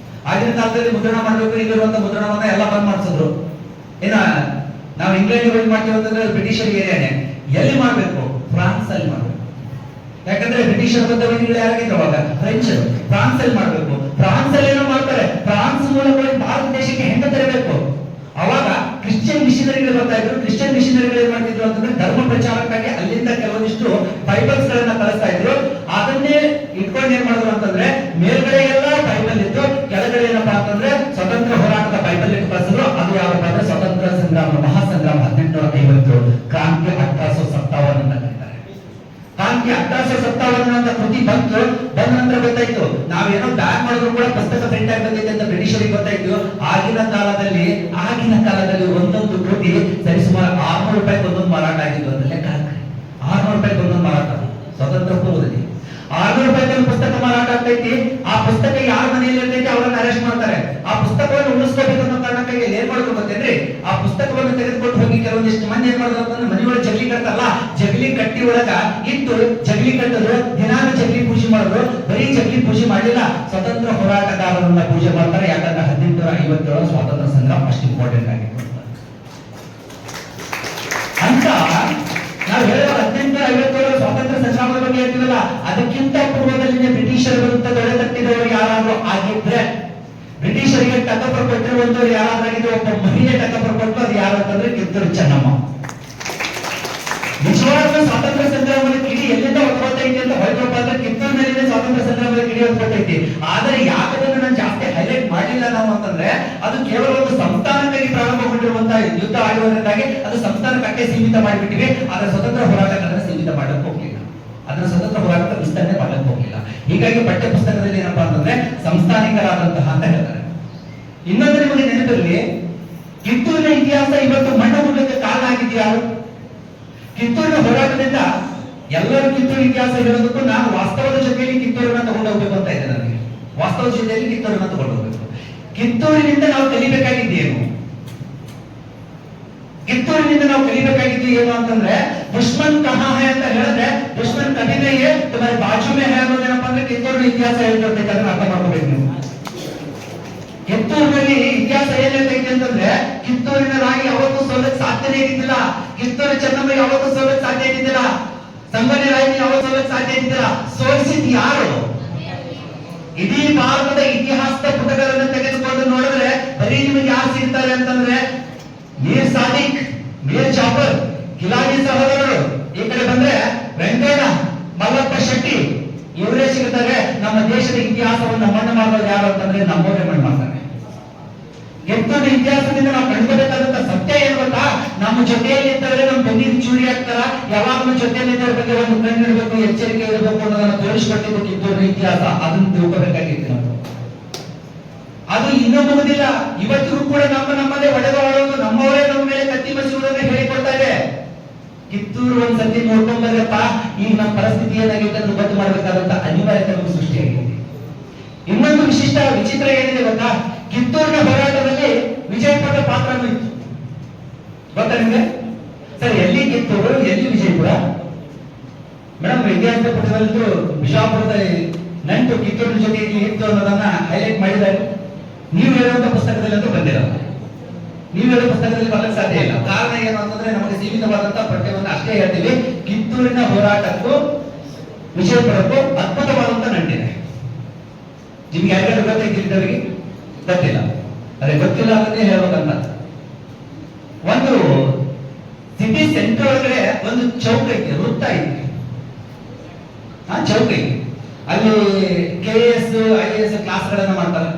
ಆಗಿನ ಕಾಲದಲ್ಲಿ ಮುದ್ರಣ ಮಾಡ್ಬೇಕು, ಇಲ್ಲಿರುವಂತ ಮುದ್ರಣವನ್ನ ಎಲ್ಲ ಬಂದ್ ಮಾಡಿಸಿದ್ರು. ಏನ ನಾವು ಇಂಗ್ಲೆಂಡ್ ಹೋಗಿ ಮಾಡ್ತೀವಿ ಅಂತಂದ್ರೆ ಬ್ರಿಟಿಷರ್ ಏರಿಯಾನೆ. ಎಲ್ಲಿ ಮಾಡ್ಬೇಕು? ಫ್ರಾನ್ಸ್ ಅಲ್ಲಿ ಮಾಡ್ಬೇಕು. ಯಾಕಂದ್ರೆ ಬ್ರಿಟಿಷರ ಬದ್ಧವೈನಿಗಳು ಯಾರಾಗಿದ್ರು ಅವಾಗ? ಫ್ರೆಂಚರು. ಫ್ರಾನ್ಸ್ ಅಲ್ಲಿ ಮಾಡ್ಬೇಕು. ಫ್ರಾನ್ಸ್ ಅಲ್ಲಿ ಏನೋ ಮಾಡ್ತಾರೆ, ಫ್ರಾನ್ಸ್ ಮೂಲಕ ಭಾರತ ದೇಶಕ್ಕೆ ಹೆಂಗ ತರಬೇಕು. ಅವಾಗ ಕ್ರಿಶ್ಚಿಯನ್ ಮಿಷನರಿಗಳು ಬರ್ತಾ ಇದ್ರು. ಕ್ರಿಶ್ಚಿಯನ್ ಮಿಷನರಿಗಳು ಏನ್ ಮಾಡ್ತಿದ್ರು ಅಂತಂದ್ರೆ ಧರ್ಮ ಪ್ರಚಾರಕ್ಕಾಗಿ ಅಲ್ಲಿಂದ ಕೆಲವೊಂದಿಷ್ಟು ಬೈಬಲ್ಸ್ ಗಳನ್ನ ಕಳಿಸ್ತಾ ಇದ್ರು. ಅದನ್ನೇ ಇಟ್ಕೊಂಡು ಏನ್ ಮಾಡಿದ್ರು ಅಂತಂದ್ರೆ, ಮೇಲ್ಗಡೆ ಎಲ್ಲ ಬೈಬಲ್ ಇತ್ತು, ಕೆಳಗಡೆ ಏನಪ್ಪಾ ಅಂತಂದ್ರೆ ಸ್ವತಂತ್ರ ಹೋರಾಟದ ಬೈಬಲ್ ಇಟ್ಟು ಕಳಿಸಿದ್ರು. ಅದು ಯಾವಪ್ಪ ಅಂದ್ರೆ ಸ್ವತಂತ್ರ ಸಂಗ್ರಾಮ, ಮಹಾಸಂಗ್ರಾಮ 1850, ಕ್ರಾಂತಿ 1857 ಅಂತ ಕರೀತಾರೆ. ಕ್ರಾಂತಿ 1857 ಅಂತ ಕೃತಿ ಬಂದ ನಂತರ ಗೊತ್ತಾಯ್ತು, ನಾವೇನೋ ಬ್ಯಾನ್ ಮಾಡಿದ್ರು ಕೂಡ ಪುಸ್ತಕ ಪ್ರಿಂಟ್ ಆಗಿ ಬಂದಿದೆ ಅಂತ ಬ್ರಿಟಿಷರಿಗೆ ಗೊತ್ತಾಯ್ತು. ಆಗಿನ ಕಾಲದಲ್ಲಿ ಒಂದೊಂದು ಕೃತಿ ಸರಿಸುಮಾರು 600 ರೂಪಾಯಿ ಒಂದೊಂದು ಮಾರಾಟ ಆಗಿತ್ತು ಅಂತ ಲೆಕ್ಕ ಹಾಕಿ. 600 ರೂಪಾಯಿ ಒಂದೊಂದು ಮಾರಾಟ ಸ್ವತಂತ್ರ ಪೂರ್ವದಲ್ಲಿ 600 ರೂಪಾಯಿ ಪುಸ್ತಕ ಮಾರಾಟ ಆಗ್ತೈತಿ. ಆ ಪುಸ್ತಕ ಯಾರ ಮನೆಯಲ್ಲಿ ಇರ್ತೈತಿ ಅವರನ್ನ ಅರೆಸ್ಟ್ ಮಾಡ್ತಾರೆ. ಆ ಪುಸ್ತಕವನ್ನು ಉಳಿಸ್ಕೋಬೇಕು ಅನ್ನೋ ಕಾರಣಕ್ಕಾಗಿ ಏನ್ ಮಾಡ್ಕೊಂಡು ಗೊತ್ತೇನ್ರಿ, ಆ ಪುಸ್ತಕವನ್ನು ತೆಗೆದುಕೊಂಡು ಹೋಗಿ ಕೆಲವೊಂದಿಷ್ಟು ಮಂದಿ ಏನ್ ಮಾಡಿದ್ರು ಅಂತಂದ್ರೆ ಮನೆಯೊಳಗೆ ಜಗಲಿ ಕಟ್ಟಲ್ಲ, ಜಗಲಿ ಕಟ್ಟಿ ಒಳಗ ಇಟ್ಟು ಜಗಲಿ ಕಟ್ಟದ್ರು, ದಿನಾನು ಜಗಲಿ ಪೂಜೆ ಮಾಡಿದ್ರು. ಬರೀ ಜಗಲಿ ಪೂಜೆ ಮಾಡಲಿಲ್ಲ, ಸ್ವತಂತ್ರ ಹೋರಾಟಗಾರರನ್ನ ಪೂಜೆ ಮಾಡ್ತಾರೆ. ಯಾಕಂದ್ರೆ 1857 ಸ್ವಾತಂತ್ರ್ಯ ಸಂಗ್ರಾಮ ಅಷ್ಟು ಇಂಪಾರ್ಟೆಂಟ್ ಆಗಿತ್ತು ಅಂತ ನಾವು ಹೇಳುವ. 1857 ಸ್ವಾತಂತ್ರ್ಯ ಸಂಗ್ರಾಮದ ಬಗ್ಗೆ ಹೇಳ್ತೀವಲ್ಲ, ಅದಕ್ಕಿಂತ ಪೂರ್ವದಲ್ಲಿ ಬ್ರಿಟಿಷರ ವಿರುದ್ಧ ತೊಡೆ ತಟ್ಟಿದವರು ಯಾರಾದ್ರೂ ಆಗಿದ್ರೆ, ಬ್ರಿಟಿಷರಿಗೆ ಟಕ್ಕಪುರ ಕೊಟ್ಟಿರುವಂತವ್ರು ಯಾರಾದ್ರಾಗಿದ್ರೆ, ಒಬ್ಬ ಮಹಿಳೆ ಟಕ್ಕಪುರ ಕೊಟ್ಟು ಅದು ಯಾರು ಅಂತಂದ್ರೆ ಕಿತ್ತೂರು ಚೆನ್ನಮ್ಮ. ನಿಜವಾದ ಸ್ವಾತಂತ್ರ್ಯ ಸಂಗ್ರಾಮದ ಕಿಡಿ ಎಲ್ಲಿಂದ ಹೊತ್ಕೊತೈತಿ ಅಂತ ಹೊರಟಪ್ಪ ಅಂದ್ರೆ ಕಿತ್ತೂರಿನಲ್ಲಿದೆ ಸ್ವಾತಂತ್ರ್ಯ ಸಂಗ್ರಾಮದ ಕಿಡಿ ಹೊತ್ಕೊತೈತಿ. ಆದ್ರೆ ಯಾಕದನ್ನು ನಾನು ಜಾಸ್ತಿ ಹೈಲೈಟ್ ಮಾಡಲಿಲ್ಲ ನಾವು ಅಂತಂದ್ರೆ, ಅದು ಕೇವಲ ಒಂದು ಸಂಸ್ಥಾನಕ್ಕಾಗಿ ಪ್ರಾರಂಭಗೊಂಡಿರುವಂತಹ ಯುದ್ಧ ಆಗಿರೋದ್ರಿಂದಾಗಿ ಅದು ಸಂಸ್ಥಾನಕ್ಕೆ ಸೀಮಿತ ಮಾಡಿಬಿಟ್ಟಿವೆ. ಆದ್ರೆ ಸ್ವತಂತ್ರ ಹೋರಾಟಗಾರರನ್ನ ಸೀಮಿತ ಮಾಡಕ್ ಹೋಗ್ಲಿಲ್ಲ, ಅದರ ಸ್ವತಂತ್ರ ಹೋರಾಟ ವಿಸ್ತರಣೆ ಮಾಡಕ್ ಹೋಗ್ಲಿಲ್ಲ. ಹೀಗಾಗಿ ಪಠ್ಯ ಪುಸ್ತಕದಲ್ಲಿ ಏನಪ್ಪಾ ಅಂತಂದ್ರೆ ಸಂಸ್ಥಾನಿಕರಾದಂತಹ ಅಂತ ಹೇಳ್ತಾರೆ. ಇನ್ನೊಂದು ನಿಮಗೆ ನೆನಪಿರಲಿ, ಕಿತ್ತೂರಿನ ಇತಿಹಾಸ ಇವತ್ತು ಮಣ್ಣು ಮುಟ್ಟಕ್ಕೆ ಕಾರಣ ಆಗಿದ್ಯಾ? ಕಿತ್ತೂರಿನ ಹೋರಾಟದಿಂದ ಎಲ್ಲರೂ ಕಿತ್ತೂರು ಇತಿಹಾಸ ಹೇಳೋದಕ್ಕೂ ನಾನು ವಾಸ್ತವದ ಜೊತೆಯಲ್ಲಿ ಕಿತ್ತೂರನ್ನ ತಗೊಂಡು ಹೋಗ್ಬೇಕು ಅಂತ ಇದೆ. ನನಗೆ ವಾಸ್ತವದ ಜೊತೆಯಲ್ಲಿ ಕಿತ್ತೂರನ್ನ ತಗೊಂಡು ಹೋಗ್ಬೇಕು. ಕಿತ್ತೂರಿನಿಂದ ನಾವು ಕಲಿಬೇಕಾಗಿದ್ದೇನು? ಕಿತ್ತೂರಿನಿಂದ ನಾವು ಕಲಿಬೇಕಾಗಿದ್ದು ಏನು ಅಂತಂದ್ರೆ, ದುಶ್ಮನ್ ಕಹಾ ಹೈ ಅಂತ ಹೇಳಿದ್ರೆ ದುಶ್ಮನ್ ಕಭಿ ನಹೀ ಹೈ ತುಮಾರೆ ಬಾಜು ಮೇ ಹೈ ಅನ್ನೋದೇನಪ್ಪ ಅಂದ್ರೆ ಕಿತ್ತೂರಿನ ಇತಿಹಾಸ ಹೇಳ್ತಿರ್ಬೇಕಾದ್ರೆ ಅರ್ಥ ಮಾಡ್ಕೋಬೇಕು ನೀವು. ಕಿತ್ತೂರಿನಲ್ಲಿ ಇತಿಹಾಸ ಏನ್ ಹೇಳ್ತೈತಿ ಅಂತಂದ್ರೆ, ಕಿತ್ತೂರಿನ ರಾಣಿ ಯಾವತ್ತೂ ಸೋಲಕ್ ಸಾಧ್ಯನೇ ಇದ್ದಿಲ್ಲ, ಕಿತ್ತೂರು ಚೆನ್ನಮ್ಮ ಯಾವತ್ತೂ ಸೋಲಕ್ ಸಾಧ್ಯ ಇದ್ದಿಲ್ಲ, ಸಂಗೊಳ್ಳಿ ರಾಯಣ್ಣ ಯಾವತ್ತೂ ಸೋಲಕ್ ಸಾಧ್ಯ ಇದ್ದಿಲ್ಲ. ಸೋಲಿಸಿದ್ ಯಾರು? ಇಡೀ ಭಾರತದ ಇತಿಹಾಸದ ಪುಟಗಳನ್ನು ತೆಗೆದುಕೊಂಡು ನೋಡಿದ್ರೆ ಬರೀ ನಿಮಗೆ ಯಾರು ಸಿಗ್ತಾರೆ ಅಂತಂದ್ರೆ, ಮೀರ್ ಸಾದಿಕ್, ಮೀರ್ ಜಾಫರ್, ಗಿಲಾನಿ ಸಹೋದರರು. ಈ ಕಡೆ ಬಂದ್ರೆ ವೆಂಕಣ್ಣ, ಮಲ್ಲಪ್ಪ ಶೆಟ್ಟಿ, ಇವರೇ ಸಿಗುತ್ತಾರೆ. ನಮ್ಮ ದೇಶದ ಇತಿಹಾಸವನ್ನು ಮಣ್ಣು ಮಾಡೋದು ಯಾರು ಅಂತಂದ್ರೆ ನಮ್ಮವರೇ ಮಣ್ಣು ಮಾಡ್ತಾರೆ. ಕಿತ್ತೂರಿನ ಇತಿಹಾಸದಿಂದ ನಾವು ಕಂಡುಕೋಬೇಕಾದಂತ ಸತ್ಯ ಏನು ಗೊತ್ತಾ? ನಮ್ಮ ಜೊತೆಯಲ್ಲಿ ಇದ್ದವರೇ ನಮ್ಮ ಬೆನ್ನಿನ ಚೂರಿ ಆಗ್ತಾರ. ಯಾವಾಗಲೂ ಜೊತೆಯಲ್ಲಿ ಇದ್ದವ್ರ ಬಗ್ಗೆ ಒಂದು ಕಣ್ಣಿಡ್ಬೇಕು, ಎಚ್ಚರಿಕೆ ಇರಬೇಕು ಅನ್ನೋದನ್ನ ತೋರಿಸ್ಕೊಟ್ಟಿದ್ದು ಕಿತ್ತೂರಿನ ಇತಿಹಾಸ. ಅದನ್ನು ತಿಳ್ಕೋಬೇಕಾಗಿತ್ತು ನಾವು. ಅದು ಇನ್ನೂ ಮುಗುದಿಲ್ಲ. ಇವತ್ತಿಗೂ ಕೂಡ ನಮ್ಮದೇ ಒಡೆದಾಡೋದು, ನಮ್ಮವರೇ ನಮ್ಮ ಮೇಲೆ ಕತ್ತಿ ಬಸಿಯುವುದನ್ನ ಹೇಳಿಕೊಡ್ತಾ ಇದೆ. ಕಿತ್ತೂರು ಒಂದ್ಸತಿ ನೋಡ್ಕೊಂಡ್ಬರಪ್ಪ, ಈಗ ನಮ್ಮ ಪರಿಸ್ಥಿತಿ ಏನಾಗಿದೆ ಅಂತ ಗೊತ್ತು ಮಾಡಬೇಕಾದಂತ ಅನಿವಾರ್ಯತೆ ನಮಗೆ ಸೃಷ್ಟಿಯಾಗಿದೆ. ಇನ್ನೊಂದು ವಿಶಿಷ್ಟ ವಿಚಿತ್ರ ಏನಿದೆ ಗೊತ್ತಾ? ಕಿತ್ತೂರಿನ ಹೋರಾಟದಲ್ಲಿ ವಿಜಯಪುರದ ಪಾತ್ರನೂ ಇತ್ತು. ಗೊತ್ತಾ ನಿಮ್ಗೆ? ಸರ್, ಎಲ್ಲಿ ಕಿತ್ತೂರು, ಎಲ್ಲಿ ವಿಜಯಪುರ? ಮೇಡಮ್, ಇತಿಹಾಸದ ಪುಟದಲ್ಲಿದ್ದು ಬಿಜಾಪುರದ ನಂಟು ಕಿತ್ತೂರಿನ ಜೊತೆ ಇಲ್ಲಿ ಇತ್ತು ಅನ್ನೋದನ್ನ ಹೈಲೈಟ್ ಮಾಡಿದ್ದಾರೆ. ನೀವು ಹೇಳುವಂತ ಪುಸ್ತಕದಲ್ಲಿ ಅಂತೂ ಬಂದಿರಲ್ಲ. ನೀವು ಹೇಳೋ ಪುಸ್ತಕದಲ್ಲಿ ಬರಲಿಕ್ಕೆ ಸಾಧ್ಯ ಇಲ್ಲ. ಕಾರಣ ಏನು ಅಂತಂದ್ರೆ, ನಮಗೆ ಸೀಮಿತವಾದಂತಹ ಪಠ್ಯವನ್ನು ಅಷ್ಟೇ ಹೇಳ್ತೀವಿ. ಕಿತ್ತೂರಿನ ಹೋರಾಟಕ್ಕೂ ವಿಜಯಪುರಕ್ಕೂ ಅದ್ಭುತವಾದಂತ ನಂಟಿದೆ. ನಿಮ್ಗೆ ಯಾರ್ಯಾರು ಗೊತ್ತಿದ್ದವರಿಗೆ ಗೊತ್ತಿಲ್ಲ, ಅದೇ ಗೊತ್ತಿಲ್ಲ ಅನ್ನೋದೇ ಹೇಳ್ಬೇಕಂತ. ಒಂದು ಸಿಟಿ ಸೆಂಟರ್ ಒಳಗಡೆ ಒಂದು ಚೌಕ ಐತಿ, ವೃತ್ತ ಐತಿ. ಆ ಚೌಕ ಐತಿ, ಅಲ್ಲಿ KS IAS ಕ್ಲಾಸ್ಗಳನ್ನ ಮಾಡ್ತಾರೆ.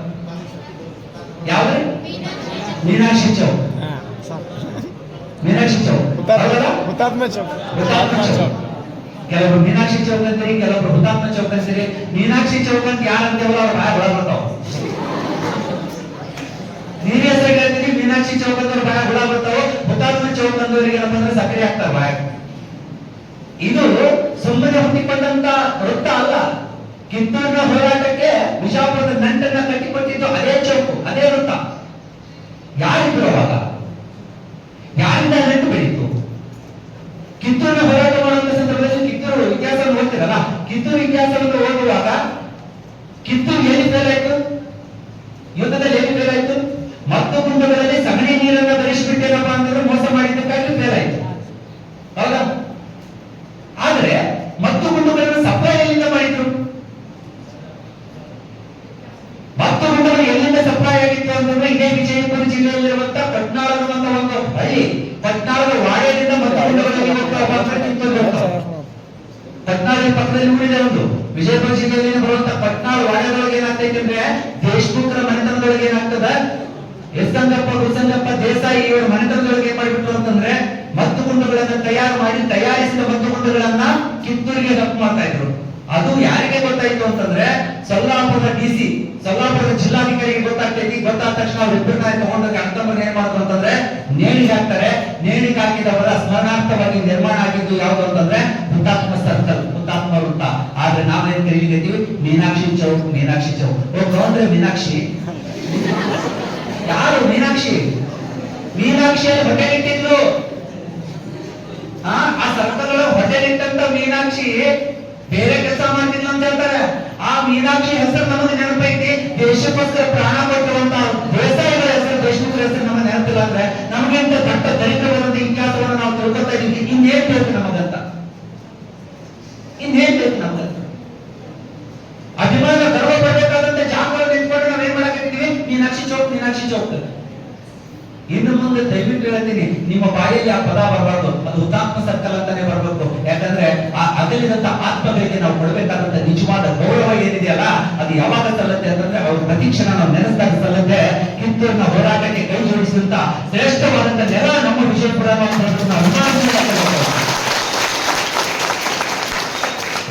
ಯಾವ್ದು? ಮೀನಾಕ್ಷಿ ಚೌಕ್. ಮೀನಾಕ್ಷಿ ಚೌಕ್, ಹುತಾತ್ಮ ಚೌಕ್. ಕೆಲವರು ಮೀನಾಕ್ಷಿ ಚೌಕ್ ಅಂತೀರಿ, ಕೆಲವರು ಹುತಾತ್ಮ ಚೌಕ್ ಅಂತೀರಿ. ಮೀನಾಕ್ಷಿ ಚೌಕ್ ಅಂತ ಯಾರು ಅಂತೇವಲ್ಲ ಅವ್ರ ಬಾಯ ಹುಳ ಬರ್ತಾವ. ನೀವೇ ಹೆಸರು ಹೇಳ್ತೀರಿ, ಮೀನಾಕ್ಷಿ ಚೌಕ್ ಅಂತ ಬಾಯ ಹುಳ ಬರ್ತಾವ. ಹುತಾತ್ಮ ಚೌಕ್ ಅಂದವರಿಗೆ ಏನಪ್ಪ ಅಂದ್ರೆ ಸಕ್ಕರೆ ಆಗ್ತಾರೆ ಬಾಯ. ಇದು ಸುಮ್ಮನೆ ಹುಟ್ಟಿಕೊಂಡಂತ ವೃತ್ತ ಅಲ್ಲ. ಕಿತ್ತೂರಿನ ಹೋರಾಟಕ್ಕೆ ಬಿಜಾಪುರದ ನಂಟನ್ನ ಕಟ್ಟಿಕೊಟ್ಟಿದ್ದು ಅದೇ ಚೌಕು, ಅದೇ ವೃತ್ತ. ಯಾರಿದ್ರು ಅವಾಗ? ಯಾರಿಂದ ನಂಟು ಬೆಳೀತು? ಕಿತ್ತೂರಿನ ಹೋರಾಟ ಮಾಡುವಂತ ಸಂದರ್ಭದಲ್ಲಿ ಕಿತ್ತೂರು ಇತಿಹಾಸ ಓದ್ತಿರಲ್ಲ, ಕಿತ್ತೂರು ಇತಿಹಾಸವನ್ನು ಓದುವಾಗ ಕಿತ್ತೂರು ಎಲ್ಲಿ ಫೇಲ್ ಆಯ್ತು? ಯುದ್ಧದಲ್ಲಿ ಎಲ್ಲಿ ಫೇಲ್ ಆಯ್ತು? ಮತ್ತು ಕುಂಡಗಳಲ್ಲಿ ಸಗಣಿ ನೀರನ್ನ ಬೆರೆಸಿಬಿಟ್ಟೇನಪ್ಪ ಅಂತಂದ್ರೆ ಮೋಸ ಮಾಡಿದ್ದಕ್ಕಾಗಿ ಫೇಲ್ ಆಯ್ತು, ಹೌದಾ? ಆದ್ರೆ ಮತ್ತು ಗುಂಡುಗಳನ್ನು ಸಪ್ಲೈ ಎಲ್ಲಿಂದ ಮಾಡಿದ್ರು? ಮತ್ತು ಗುಂಡುಗಳು ಎಲ್ಲಿಂದ ಸಪ್ಲೈ ಆಗಿತ್ತು ಅಂತಂದ್ರೆ ಇದೇ ವಿಜಯಪುರ ಜಿಲ್ಲೆಯಲ್ಲಿರುವಂತ ಪಟ್ನಾಳ ಅನ್ನುವಂತ ಒಂದು ಹಳ್ಳಿ, ಪಟ್ನಾಳದ ವಾಡೆಯಿಂದ ಮತ್ತು ಗುಂಡುಗಳಲ್ಲಿ ಪಟ್ನಾಳ ಪಕ್ಕದಲ್ಲಿ ಊರಿದೆ ಒಂದು. ವಿಜಯಪುರ ಜಿಲ್ಲೆಯಲ್ಲಿ ಬರುವಂತ ಪಟ್ನಾಳ ವಾಡೆದೊಳಗೆ ಏನಾಗ್ತೈತೆ ಅಂದ್ರೆ, ದೇಶಮುಖರ ಮನೆತನದೊಳಗೆ ಏನಾಗ್ತದ, ಎಸ್ಸಂಗಪ್ಪ, ಗುಸಂಗಪ್ಪ, ದೇಸಾಯಿ ಇವರ ಮನೆತನದೊಳಗೆ ಏನ್ ಮಾಡಿಬಿಟ್ರು ಅಂತಂದ್ರೆ ಮತ್ತು ಗುಂಡುಗಳನ್ನ ತಯಾರಿಸಿದ ಮತ್ತು ಗುಂಡುಗಳನ್ನ ಕಿತ್ತೂರಿಗೆ ರಫ್ತು ಮಾಡ್ತಾ ಇದ್ರು. ಅದು ಯಾರಿಗೆ ಗೊತ್ತಾಯ್ತು ಅಂತಂದ್ರೆ, ಸೊಲ್ಲಾಪುರದ DC, ಸೊಲ್ಲಾಪುರದ ಜಿಲ್ಲಾಧಿಕಾರಿಗೆ ಗೊತ್ತಾಗ್ತೈತಿ. ಗೊತ್ತಾದ ತಕ್ಷಣ ಅವ್ರಿಬ್ಬರನ್ನ ತಗೊಂಡೋಗಿ ಅರ್ಥವನ್ನು ಏನ್ ಮಾಡ್ತಾರೆ ಅಂತಂದ್ರೆ ನೇಣಿಗೆ ಹಾಕ್ತಾರೆ. ನೇಣಿಗೆ ಹಾಕಿದವರ ಸ್ಮರಣಾರ್ಥವಾಗಿ ನಿರ್ಮಾಣ ಆಗಿದ್ದು ಯಾವುದು ಅಂತಂದ್ರೆ ಹುತಾತ್ಮ ಸರ್ಕಲ್, ಹುತಾತ್ಮ ವೃತ್ತ. ಆದ್ರೆ ನಾವೇನ್ ಕರೀತೀವಿ? ಮೀನಾಕ್ಷಿ ಚೌಕ್, ಮೀನಾಕ್ಷಿ ಚೌಕ್. ಹೋಗ್ರೆ ಮೀನಾಕ್ಷಿ ಯಾರು? ಮೀನಾಕ್ಷಿ ಮೀನಾಕ್ಷಿಯಲ್ಲಿ ಹೋಟೆಲ್ ಇಟ್ಟಿದ್ಲು. ಆ ಸರ್ಕಲ್ ಹೋಟೆಲ್ ಇಟ್ಟಂತ ಮೀನಾಕ್ಷಿ ಬೇರೆ ಕೆಲಸ ಮಾಡ್ತಿದ್ಲು ಅಂತ ಹೇಳ್ತಾರೆ. ಆ ಮೀನಾಕ್ಷಿ ಹೆಸರು ನಮಗೆ ನೆನಪೈತಿ, ದೇಶಕ್ಕೋಸ್ಕರ ಪ್ರಾಣ ಕೊಟ್ಟಿರುವಂತ ದೇಸಾಯಿಗಳ ಹೆಸರು, ದೇಶಮುಖರ ಹೆಸರು ನಮಗೆ ನೆನಪಿಲ್ಲ ಅಂದ್ರೆ ನಮಗೆ ಇಂತ ದಟ್ಟ ದರಿದ್ರವಾದಂತ ಇತಿಹಾಸವನ್ನು ನಾವು ತಿಳ್ಕೊತಾ ಇದೀವಿ. ಇನ್ನೇನ್ ಬೇಕು ನಮಗಂತ? ಇನ್ನೇನ್ ಬೇಕು ನಮಗಂತ? ಅಭಿಮಾನ ಗರ್ವ ಪಡಬೇಕಾದಂತ ಜಾಗಗಳಲ್ಲಿ ನಿಂತ್ಕೊಂಡು ನಾವೇನ್ ಮಾಡಾಕಿದ್ದೀವಿ? ಮೀನಾಕ್ಷಿ ಚೌಕ್, ಮೀನಾಕ್ಷಿ ಚೌಕ್. ಇನ್ನು ಮುಂದೆ ದಯವಿಟ್ಟು ಹೇಳ್ತೀನಿ, ನಿಮ್ಮ ಬಾಯಲ್ಲಿ ಆ ಪದ ಬರಬಾರ್ದು, ಅದು ಹುತಾತ್ಮ ಸರ್ಕಲ್ ಅಂತಾನೆ ಬರಬೇಕು. ಯಾಕಂದ್ರೆ ಆ ಅಗಲಿದಂತ ಆತ್ಮಗಳಿಗೆ ನಾವು ಕೊಡಬೇಕಾದಂತ ನಿಜವಾದ ಗೌರವ ಏನಿದೆಯಲ್ಲ, ಅದು ಯಾವಾಗ ಸಲ್ಲತ್ತೆ ಅಂತಂದ್ರೆ ಅವ್ರ ಪ್ರತಿಕ್ಷಣ ನಾವು ನೆನೆಸಿದಾಗ ಸಲ್ಲತ್ತೆ. ಕಿತ್ತೂರಿನ ಹೋರಾಟಕ್ಕೆ ಕೈ ಜೋಡಿಸಿದಂತ ಶ್ರೇಷ್ಠವಾದಂತ ನೆಲ ನಮ್ಮ ವಿಜಯಪುರ.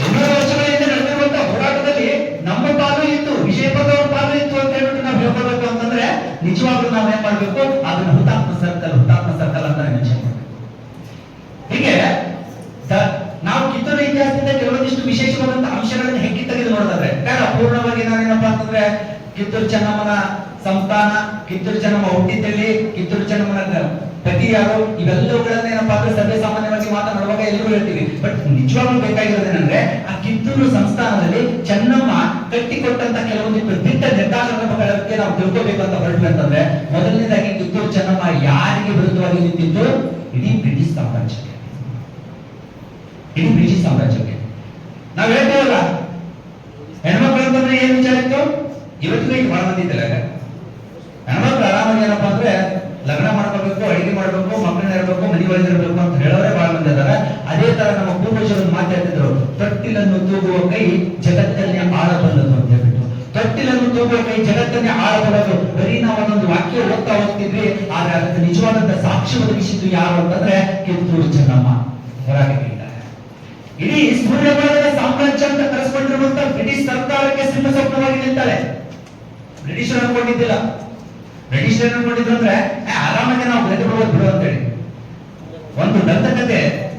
ಇನ್ನೂರು ವರ್ಷಗಳಿಂದ ನಡೆದಿರುವಂತ ಹೋರಾಟದಲ್ಲಿ ನಮ್ಮ ಪಾಲು ಇತ್ತು, ವಿಜಯಪುರದವ್ರ ಪಾಲು ಇತ್ತು ಅಂತ ಹೇಳ್ಬಿಟ್ಟು ನಾವು ಹೇಳ್ಕೊಳ್ಬೇಕು ಅಂತಂದ್ರೆ ನಿಜವಾಗ್ಲೂ ನಾವು ಏನ್ ಮಾಡ್ಬೇಕು? ಅದನ್ನ ಹುತಾತ್ಮ ಸರ್ಕಲ್ ಅಂತ ಮೆನ್ಷನ್ ಮಾಡ್ಬೇಕು. ಹೀಗೆ ನಾವು ಕಿತ್ತೂರು ಇತಿಹಾಸದಿಂದ ಕೆಲವೊಂದಿಷ್ಟು ವಿಶೇಷವಾದಂತ ಅಂಶಗಳನ್ನು ಹೆಕ್ಕಿ ತೆಗೆದು ನೋಡಿದ್ರೆ ಬೇಡ, ಪೂರ್ಣವಾಗಿ ನಾನೇನಪ್ಪಾ ಅಂತಂದ್ರೆ ಕಿತ್ತೂರು ಚೆನ್ನಮ್ಮನ ಸಂಸ್ಥಾನ, ಕಿತ್ತೂರು ಚೆನ್ನಮ್ಮ ಹುಟ್ಟಿದಲ್ಲಿ, ಕಿತ್ತೂರು ಚೆನ್ನಮ್ಮನ ಪತಿ ಯಾರು, ಇವೆಲ್ಲವುಗಳನ್ನ ಏನಪ್ಪಾ ಅಂದ್ರೆ ಸರ್ವೇ ಸಾಮಾನ್ಯವಾಗಿ ಮಾತನಾಡುವಾಗ ಎಲ್ಲರೂ ಹೇಳ್ತೀವಿ. ಬಟ್ ನಿಜವಾಗ್ಲೂ ಬೇಕಾಗಿರೋದೇನಂದ್ರೆ ಆ ಕಿತ್ತೂರು ಸಂಸ್ಥಾನದಲ್ಲಿ ಚೆನ್ನಮ್ಮ ಕಟ್ಟಿಕೊಟ್ಟಂತ ಕೆಲವೊಂದಿಷ್ಟು ದಿಟ್ಟ ನಿರ್ಧಾರಗಳ ಬಗ್ಗೆ ನಾವು ತಿಳ್ಕೋಬೇಕು ಅಂತ ಹೊರಟ್ವಿ ಅಂತಂದ್ರೆ, ಮೊದಲನೇದಾಗಿ ಕಿತ್ತೂರು ಚೆನ್ನಮ್ಮ ಯಾರಿಗೆ ವಿರುದ್ಧವಾಗಿ ನಿಂತಿದ್ದು? ಇಡೀ ಬ್ರಿಟಿಷ್ ಸಾಮ್ರಾಜ್ಯಕ್ಕೆ. ಇಡೀ ಬ್ರಿಟಿಷ್ ಸಾಮ್ರಾಜ್ಯಕ್ಕೆ. ನಾವ್ ಹೇಳ್ತೇವಲ್ಲ, ಹೆಣ್ಮಕ್ಳು ಅಂತಂದ್ರೆ ಏನ್ ವಿಚಾರ ಇತ್ತು? ಇವತ್ತಿಗೂ ಈಗ ಬಹಳ ಮಂದಿ ಇದ್ದಲ್ಲ, ಹೆಣ್ಮಕ್ಳು ಆರಾಮಾಗಿ ಏನಪ್ಪಾ ಅಂದ್ರೆ ಲಗ್ನ ಮಾಡ್ಕೋಬೇಕು, ಅಡಿಗೆ ಮಾಡ್ಬೇಕು, ಮಕ್ಕಳನ್ನ ಇರಬೇಕು, ಮನೆ ಒಳಗಿರ್ಬೇಕು ಅಂತ ಹೇಳೋರೆ ಬಹಳ ಮಂದಿ ಇದಾರೆ. ಅದೇ ತರ ನಮ್ಮ ಪೂರ್ವಜರು ಮಾತಾಡ್ತಿದ್ರು, ತೊಟ್ಟಿಲನ್ನು ತೂಗುವ ಕೈ ಜಗತ್ತನ್ನೇ ಆಳಬಲ್ಲದು ಅಂತ ಹೇಳ್ಬಿಟ್ಟು. ತೊಟ್ಟಿಲನ್ನು ತೂಗುವ ಕೈ ಜಗತ್ತನ್ನೇ ಆಳಬಲ್ಲದು. ಬರೀ ನಾವು ಅದೊಂದು ವಾಕ್ಯ ಓದ್ತಾ ಹೋಗ್ತಿದ್ವಿ, ಆದ್ರೆ ಅದಕ್ಕೆ ನಿಜವಾದಂತ ಸಾಕ್ಷ್ಯ ಒದಗಿಸಿದ್ದು ಯಾರು ಅಂತಂದ್ರೆ ಕಿತ್ತೂರು ಚೆನ್ನಮ್ಮ ಹೋರಾಟಕ್ಕೆ. ಇಡೀ ಸೂರ್ಯಪಾಲದ ಸಾಮ್ರಾಜ್ಯ ಅಂತ ಕರೆಸ್ಕೊಂಡಿರುವಂತ ಬ್ರಿಟಿಷ್ ಸರ್ಕಾರಕ್ಕೆ ಸಿಂಹಸ್ವಪ್ನವಾಗಿ ನಿಲ್ತಾಳೆ. ಬ್ರಿಟಿಷರು ಅನ್ಕೊಂಡಿದ್ದಿಲ್ಲ. ಬ್ರಿಟಿಷರು ಅನ್ಕೊಂಡಿದ್ರು ಅಂದ್ರೆ ಆರಾಮಾಗಿ ನಾವು ಗೆದ್ದು ಬಿಡೋದು ಬಿಡು ಅಂತೇಳಿ. ಒಂದು ದಂತಕತೆ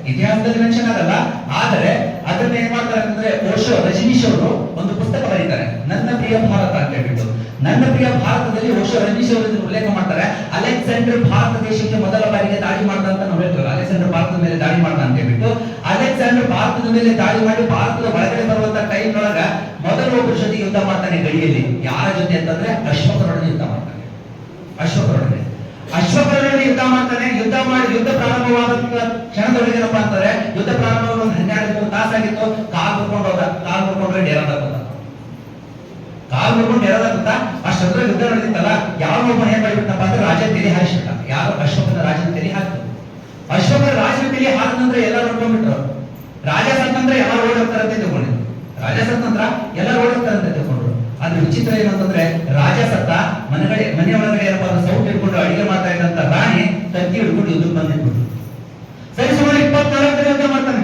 ಇತಿಹಾಸದಲ್ಲಿ ಮೆನ್ಷನ್ ಆಗಲ್ಲ, ಆದರೆ ಅದನ್ನ ಏನ್ ಮಾಡ್ತಾರೆ ಅಂತಂದ್ರೆ ಓಶೋ, ರಜನೀಶ್ ಅವರು ಒಂದು ಪುಸ್ತಕ ಬರೀತಾರೆ, ನನ್ನ ಪ್ರಿಯ ಭಾರತ ಅಂತ ಹೇಳ್ಬಿಟ್ಟು. ನನ್ನ ಪ್ರಿಯ ಭಾರತದಲ್ಲಿ ಓಶೋ, ರಜನೀಶ್ ಅವರು ಉಲ್ಲೇಖ ಮಾಡ್ತಾರೆ, ಅಲೆಕ್ಸಾಂಡರ್ ಭಾರತ ದೇಶಕ್ಕೆ ಮೊದಲ ಬಾರಿಗೆ ದಾಳಿ ಮಾಡ್ದ ಅಂತ ನಾವು ಹೇಳ್ತೀವಿ. ಅಲೆಕ್ಸಾಂಡರ್ ಭಾರತದ ಮೇಲೆ ದಾಳಿ ಮಾಡ್ದ ಅಂತ ಹೇಳ್ಬಿಟ್ಟು, ಅಲೆಕ್ಸಾಂಡರ್ ಭಾರತದ ಮೇಲೆ ದಾಳಿ ಮಾಡಿ ಭಾರತದ ಒಳಗಡೆ ಬರುವಂತ ಟೈಮ್ ಒಳಗ ಮೊದಲು ಒಬ್ಬರ ಜೊತೆ ಯುದ್ಧ ಮಾಡ್ತಾನೆ ಗಡಿಯಲ್ಲಿ. ಯಾರ ಜೊತೆ ಅಂತಂದ್ರೆ ಅಶ್ವಕರೊಡನೆ ಯುದ್ಧ ಮಾಡ್ತಾನೆ. ಅಶ್ವಕರೊಡನೆ ಯುದ್ಧ ಮಾಡ್ತಾನೆ. ಯುದ್ಧ ಪ್ರಾರಂಭವಾದ ಕ್ಷಣದೊಳಗೆ ಏನಪ್ಪಾ ಅಂತಾರೆ, ಯುದ್ಧ ಪ್ರಾರಂಭವಾಗಿ ಒಂದು 12 ತಾಸಾಗಿತ್ತು. ಕಾಲ್ ಮುರ್ಕೊಂಡ್ರೆ ಡೇರಾದಾಗುತ್ತ. ಅಷ್ಟೊಂದ್ರೆ ಯುದ್ಧ ನಡೆದಿತ್ತಲ್ಲ, ಯಾವ ಒಬ್ಬ ಏನ್ ಮಾಡಿಬಿಟ್ಟಪ್ಪ ಅಂದ್ರೆ ರಾಜ ತೆಲಿ ಹಾರಿಸಿಬಿಟ್ಟ. ಯಾರು? ಅಶ್ವಕನ ರಾಜನ ತೆಲಿ ಹಾಕ್ತು. ಅಶ್ವಕನ ರಾಜನ ತೆಲಿ ಹಾರಿದ ನಂತರ ಎಲ್ಲ ನೋಡ್ಕೊಂಡ್ಬಿಟ್ರು. ರಾಜ ಸತ್ತಂದ್ರೆ ಎಲ್ಲರೂ ಓಡೋಗ್ತಾರಂತೆ ತಿಳ್ಕೊಂಡಿದ್ರು. ರಾಜ ಸತ್ತಂತ್ರ ಎಲ್ಲರೂ ಓಡೋಗ್ತಾರಂತೆ ತಿಳ್ಕೊಂಡ್ರು. ಆದ್ರೆ ವಿಚಿತ್ರ ಏನಂತಂದ್ರೆ, ರಾಜ ಸತ್ತ, ಮನೆ ಒಳಗಡೆ ಏನಪ್ಪಾ ಅಂದ್ರೆ ಸೌಟ್ ಹಿಡ್ಕೊಂಡು ಅಡಿಗೆ ಮಾಡ್ತಾ ಇದ್ದಂತ ರಾಣಿ ಕತ್ತಿ ಹಿಡ್ಕೊಂಡು ಯುದ್ಧಕ್ಕೆ ಬಂದಿಟ್ಬಿಟ್ರು. ಸರಿ, ಸುಮಾರು 24 ದಿನ ಯುದ್ಧ ಮಾಡ್ತಾನೆ.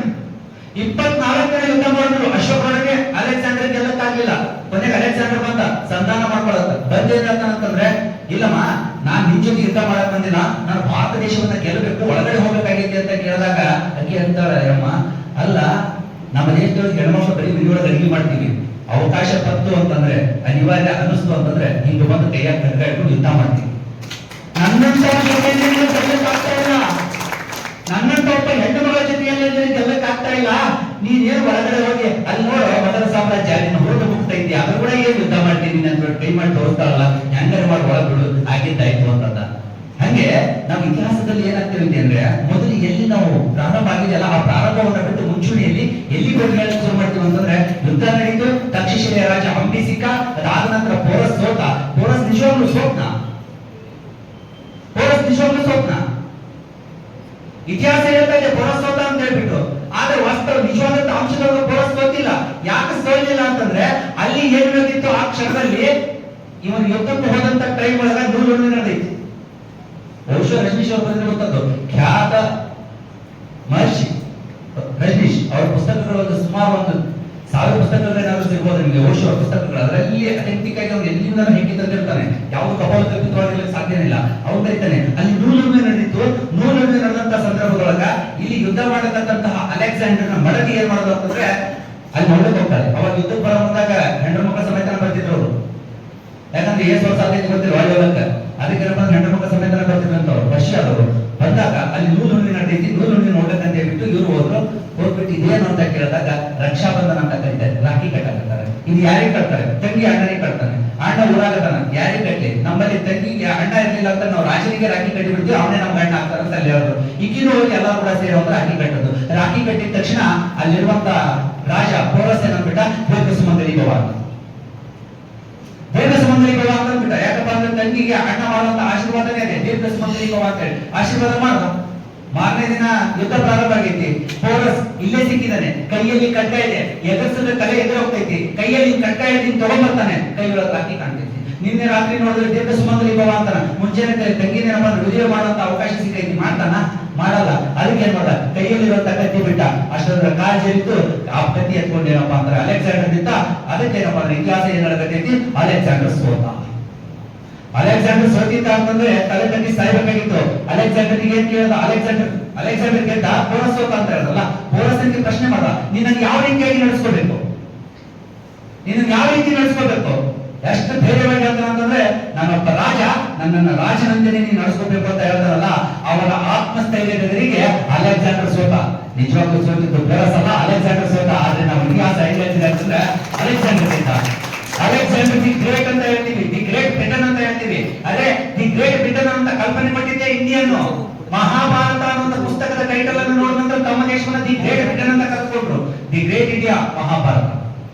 24 ದಿನ ಯುದ್ಧ ಮಾಡಿದ್ರು. ಅಶೋಕರೊಡನೆ ಅಲೆಕ್ಸಾಂಡರ್ ಗೆಲ್ಲಕ್ಕಾಗ್ಲಿಲ್ಲ. ಕೊನೆಗೆ ಅಲೆಕ್ಸಾಂಡರ್ ಬಂದ, ಸಂಧಾನ ಮಾಡ್ಕೊಳತ್ತ. ಬಂದೇನಂತಂದ್ರೆ, ಇಲ್ಲಮ್ಮ, ನಾನ್ ನಿನ್ ಜೊತೆ ಯುದ್ಧ ಮಾಡಕ್ ಬಂದಿಲ್ಲ, ನಾನು ಭಾರತ ದೇಶವನ್ನ ಗೆಲ್ಲಬೇಕು, ಒಳಗಡೆ ಹೋಗ್ಬೇಕಾಗೈತಿ ಅಂತ ಕೇಳಿದಾಗ ಅಕ್ಕಿ ಅಂತಾಳೆ, ಅಮ್ಮ ಅಲ್ಲ, ನಮ್ಮ ದೇಶದೊಳಗೆ ಹೆಣ್ಮಕ್ಳು ಬರೀ ಮನೆಯೊಳಗೆ ಅಡಿಗೆ ಮಾಡ್ತೀವಿ, ಅವಕಾಶ ಬಂತು ಅಂತಂದ್ರೆ, ಅನಿವಾರ್ಯ ಅನಿಸ್ತು ಅಂತಂದ್ರೆ ಹಿಂಗೆ ಬಂದು ಕೈಯಾಗ ಕಟ್ಟ ಇಟ್ಕೊಂಡು ಯುದ್ಧ ಮಾಡ್ತೀವಿ. ನನ್ನಂತ ಒಬ್ಬ ಹೆಣ್ಣು ಮಗಳ ಜೊತೆಯಲ್ಲಿ ಗೆಲ್ಲಕ್ ಆಗ್ತಾ ಇಲ್ಲ. ನೀನೇನು ಒಳಗಡೆ ಹೋಗಿ ಅಲ್ಲಿ ನೋಡ ಮೊದಲ ಸಾಮ್ರಾಜ್ಯ ನಿನ್ನ ಹೊರಟು ಮುಕ್ತ ಇದೆಯಾ, ಅದ್ರ ಕೂಡ ಏನ್ ಯುದ್ಧ ಮಾಡ್ತೀನಿ ಅಂತ ಕೈ ಮಾಡಿ ತೋರಿಸ್ತಾರಲ್ಲ, ಹೆಂಗಾರೆ ಮಾಡಿ ಒಳಗ್ ಬಿಡು, ಆಗಿದ್ದಾಯ್ತು ಅಂತಂದ. ಹಂಗೆ ನಾವು ಇತಿಹಾಸದಲ್ಲಿ ಏನಾಗ್ತಿರುತ್ತೆ ಅಂದ್ರೆ, ಮೊದಲು ಎಲ್ಲಿ ನಾವು ಪ್ರಾರಂಭ ಆಗಿದೆಯಲ್ಲ, ಆ ಪ್ರಾರಂಭವನ್ನು ಬಿಟ್ಟು ಮುಂಚೂಣಿಯಲ್ಲಿ ಎಲ್ಲಿ ಹೋಗಿ ಹೇಳಕ್ ಶುರು ಮಾಡ್ತೀವಿ ಅಂತಂದ್ರೆ, ಯುದ್ಧ ನಡೀತು, ತಕ್ಷಶಿಲೆಯ ರಾಜ ಹಂಪಿ ಸಿಕ್ಕ, ಅದಾದ ನಂತರ ಪೋರಸ್ ಸೋತ. ಪೋರಸ್ ನಿಜವಾಗ್ಲೂ ಸೋತ್ನ. ಇತಿಹಾಸ ಹೇಳ್ತಾ ಇದೆ ಪೋರಸ್ ಸೋತ ಅಂತ ಹೇಳ್ಬಿಟ್ಟು. ಆದ್ರೆ ವಾಸ್ತವ ನಿಜವಾದಂತ ಅಂಶದೊಳಗೆ ಪೋರಸ್ ಸೋತಿಲ್ಲ. ಯಾಕೆ ಸೋಲಿಲ್ಲ ಅಂತಂದ್ರೆ, ಅಲ್ಲಿ ಏನ್ ನಡೆದಿತ್ತು ಆ ಕ್ಷಣದಲ್ಲಿ, ಇವನು ಯುದ್ಧಕ್ಕೆ ಹೋದಂತ ಟೈಮ್ ಒಳಗ ನೂಲು ನಡೆದೈತಿ. ಬಹುಶಃ ರಜನೀಶ್ ಅವರು ಬರೆದಿರುವಂತದ್ದು ಖ್ಯಾತ ಮಹರ್ಷಿ ರಜನೀಶ್ ಅವರ ಪುಸ್ತಕಗಳು ಸುಮಾರು ಒಂದು 1000 ಪುಸ್ತಕಗಳೇನಾದ್ರೂ ಸಿಗ್ಬೋದು ನಿಮಗೆ. ಬಹುಶಃ ಅವರ ಪುಸ್ತಕಗಳು ಅದರಲ್ಲಿ ಅಟೆಂಟಿಕ್ ಆಗಿ ಅವ್ನು ಎಲ್ಲಿಂದ ಹೆಕ್ಕಿ ತಂದಿರ್ತಾನೆ, ಯಾವುದು ಕಪಾಲಕಲ್ಪಿತವಾಗಿರ್ಲಿಕ್ಕೆ ಸಾಧ್ಯನೇ ಇಲ್ಲ. ಅವ್ನು ಬರೀತಾನೆ, ಅಲ್ಲಿ ನೂಲುಮೆ ನಡೆದಿತ್ತು. ನೂಲುಮೆ ನಡೆದಂತ ಸಂದರ್ಭದೊಳಗ ಇಲ್ಲಿ ಯುದ್ಧ ಮಾಡತಕ್ಕಂತಹ ಅಲೆಕ್ಸಾಂಡರ್ನ ಮಡದಿ ಏನ್ ಮಾಡೋದು ಅಂತಂದ್ರೆ, ಅಲ್ಲಿ ನೋಡಕ್ ಹೋಗ್ತಾರೆ. ಅವಾಗ ಯುದ್ಧಕ್ಕೆ ಬರೋ ಮುಂದಾಗ ಹೆಂಡ್ರ ಮಕ್ಕಳ ಸಮೇತನ ಬರ್ತಿದ್ರು ಅವರು. ಯಾಕಂದ್ರೆ ಏಸ್ ವರ್ಷ ಆಗೈತೆ ಗೊತ್ತಿಲ್ಲ ಒಳ್ಳೆ ಅದಕ್ಕೆ ಹೆಂಡ್ರ ಮಕ್ಕಳ ಸಮೇತನ ಬರ್ತಿದ್ರು ಅಂತ ಅವ್ರು. ರಷ್ಯಾ ರಷ್ಯಾದವರು ಬಂದಾಗ ಅಲ್ಲಿ ನೂಲುಣ್ಣಿ ನಡೆದೈತಿ, ನೂಲುಣ್ಣಿ ನೋಡ್ಬೇಕಂತ ಹೇಳ್ಬಿಟ್ಟು ಇವ್ರು ಹೋಗ್ಬಿಟ್ಟು ಇದೇನು ಅಂತ ಕೇಳಿದಾಗ ರಕ್ಷಾಬಂಧನ ಅಂತ ಕರೀತಾರೆ, ರಾಖಿ ಕಟ್ಟಾಕತ್ತಾರೆ. ಇದು ಯಾರಿಗೆ ಕಟ್ತಾರೆ? ತಂಗಿ ಅಣ್ಣನಿಗೆ ಕಟ್ತಾನೆ. ಅಣ್ಣ ಊರಾಗತಾನ, ಯಾರಿಗೆ ಕಟ್ಲಿ? ನಮ್ಮಲ್ಲಿ ತಂಗಿಗೆ ಅಣ್ಣ ಇರ್ಲಿಲ್ಲ ಅಂತ ನಾವು ರಾಜನಿಗೆ ರಾಖಿ ಕಟ್ಟಿ ಬಿಡ್ತೀವಿ, ಅವನೇ ನಮ್ಗೆ ಅಣ್ಣ ಆಗ್ತಾರ ಅಂತ ಅಲ್ಲಿ ಹೇಳಿದ್ರು. ಈಗಿನ ಹೋಗಿ ಎಲ್ಲರೂ ಕೂಡ ಸೇರಿ ಹೋದ್ರೆ ರಾಖಿ ಕಟ್ಟೋದು. ರಾಖಿ ಕಟ್ಟಿದ ತಕ್ಷಣ ಅಲ್ಲಿರುವಂತ ರಾಜ ಪೋರಸ್ ಏನಂದ್ಬಿಟ್ಟ, ದೀರ್ಘ ಸುಮಂಗಲಿ ಭವ ಅಂತ. ದೀರ್ಘ ಸುಮಂಗಲಿ ಭವ ಅಂತ ಅಂದ್ಬಿಟ್ಟ. ಯಾಕಪ್ಪ ಅಂದ್ರೆ ತಂಗಿಗೆ ಅಣ್ಣ ಮಾಡುವಂತ ಆಶೀರ್ವಾದನೇ ಇದೆ, ದೀರ್ಘ ಸುಮಂಗಲಿ ಭವ ಅಂತ ಹೇಳಿ ಆಶೀರ್ವಾದ ಮಾಡ್ದ. ಮಾರನೇ ದಿನ ಯುದ್ಧ ಪ್ರಾರಂಭ ಆಗೈತಿ. ಪೋರಸ್ ಇಲ್ಲೇ ಸಿಕ್ಕಿದ್ದಾನೆ, ಕೈಯಲ್ಲಿ ಕಡ್ಗ ಇದೆ, ಎದುರಿಸಿದ್ರೆ ತಲೆ ಎದುರು ಹೋಗ್ತೈತಿ, ಕೈಯಲ್ಲಿ ಕಡ್ಗ ಇದೆ ತಗೊಂಡ್ಬರ್ತಾನೆ, ಕೈ ಒಳಗೆ ರಾಖಿ ಕಾಣ್ತೈತಿ. ನಿನ್ನೆ ರಾತ್ರಿ ನೋಡಿದ್ರೆ ದೀರ್ಘ ಸುಮಂಗಲಿ ಭವ ಅಂತಾನ. ಮುಂಚೆನೆ ತಂಗಿನೇನಪ್ಪ ವಿಡಿಯೋ ಮಾಡುವಂತ ಅವಕಾಶ ಸಿಕ್ಕೈತಿ, ಮಾಡ್ತಾನ? ಮಾಡಲ್ಲ. ಅದಕ್ಕೆ ಏನ್ ಮಾಡ, ಕೈಯಲ್ಲಿರುವಂತ ಕತ್ತಿ ಬಿಟ್ಟ. ಅಷ್ಟೊಂದ್ರ ಕಾಜಿತ್ತು, ಆ ಕತ್ತಿ ಎತ್ಕೊಂಡೇನಪ್ಪ ಅಂದ್ರೆ ಅಲೆಕ್ಸಾಂಡರ್ ನಿಂತ. ಅದಕ್ಕೆ ಏನಪ್ಪ ಅಂದ್ರೆ ಇತಿಹಾಸ ಏನ್ ಹೇಳಕತ್ತೈತಿ, ಅಲೆಕ್ಸಾಂಡರ್ ಸೋತ. ಅಲೆಕ್ಸಾಂಡರ್ ಸೋತಿದ್ದ ಅಂತಂದ್ರೆ ತಲೆ ಕಟ್ಟಿ ಸಾಯ್ಬೇಕಾಗಿತ್ತು. ಅಲೆಕ್ಸಾಂಡರ್ಗೆ ಏನ್ ಕೇಳಿದ, ಅಲೆಕ್ಸಾಂಡರ್ ಗೆದ್ದ, ಪೋರಸ್ ಸೋತ ಅಂತ ಹೇಳಿದ್ರಲ್ಲ. ಪೋರಸ್ಗೆ ಪ್ರಶ್ನೆ ಮಾಡ, ನಿನ್ನ ಯಾವ ರೀತಿಯಾಗಿ ನಡೆಸ್ಕೋಬೇಕು, ನಿನ್ನ ಯಾವ ರೀತಿ ನಡೆಸ್ಕೋಬೇಕು? ಎಷ್ಟು ಧೈರ್ಯವಾಗಿ ಹೇಳ್ತಾನೆ ಅಂತಂದ್ರೆ, ನಾನೊಬ್ಬ ರಾಜ, ನನ್ನನ್ನು ರಾಜನಂದನೆ ನೀನು ನಡೆಸ್ಕೋಬೇಕು ಅಂತ ಹೇಳ್ತಾರಲ್ಲ. ಅವರ ಆತ್ಮಸ್ಥೈರ್ಯದವರಿಗೆ ಅಲೆಕ್ಸಾಂಡರ್ ಸೋತ. ನಿಜವಾಗ್ಲೂ ಸೋತಿದ್ದು ಪೋರಸ್ ಅಲ್ಲ, ಅಲೆಕ್ಸಾಂಡರ್ ಸೋತ. ಆದ್ರೆ ನಾವು ಇತಿಹಾಸ ಹೆಂಗ್ ಹೇಳ್ತಿದೆ ಅಂತಂದ್ರೆ ಅಲೆಕ್ಸಾಂಡರ್ ಗೆದ್ದ. ಅಲೆಕ್ಸಾಂಡರ್ ದಿ ಗ್ರೇಟ್ ಅಂತ ಹೇಳ್ತೀವಿ, ದಿ ಗ್ರೇಟ್ ಬ್ರಿಟನ್ ಅಂತ ಹೇಳ್ತೀವಿ. ಅದೇ ದಿ ಗ್ರೇಟ್ ಬ್ರಿಟನ್ ಅಂತ ಕಲ್ಪನೆ ಪಟ್ಟಿದ್ದೆ ಇಂಡಿಯನ್. ಮಹಾಭಾರತ ಅನ್ನುವಂತ ಪುಸ್ತಕದ ಟೈಟಲ್ ಅನ್ನು ನೋಡಿದ ನಂತರ ತಮ್ಮ ದೇಶವನ್ನ ದಿ ಗ್ರೇಟ್ ಬ್ರಿಟನ್ ಅಂತ ಕರೆದುಕೊಂಡ್ರು. The great India Mahabharata.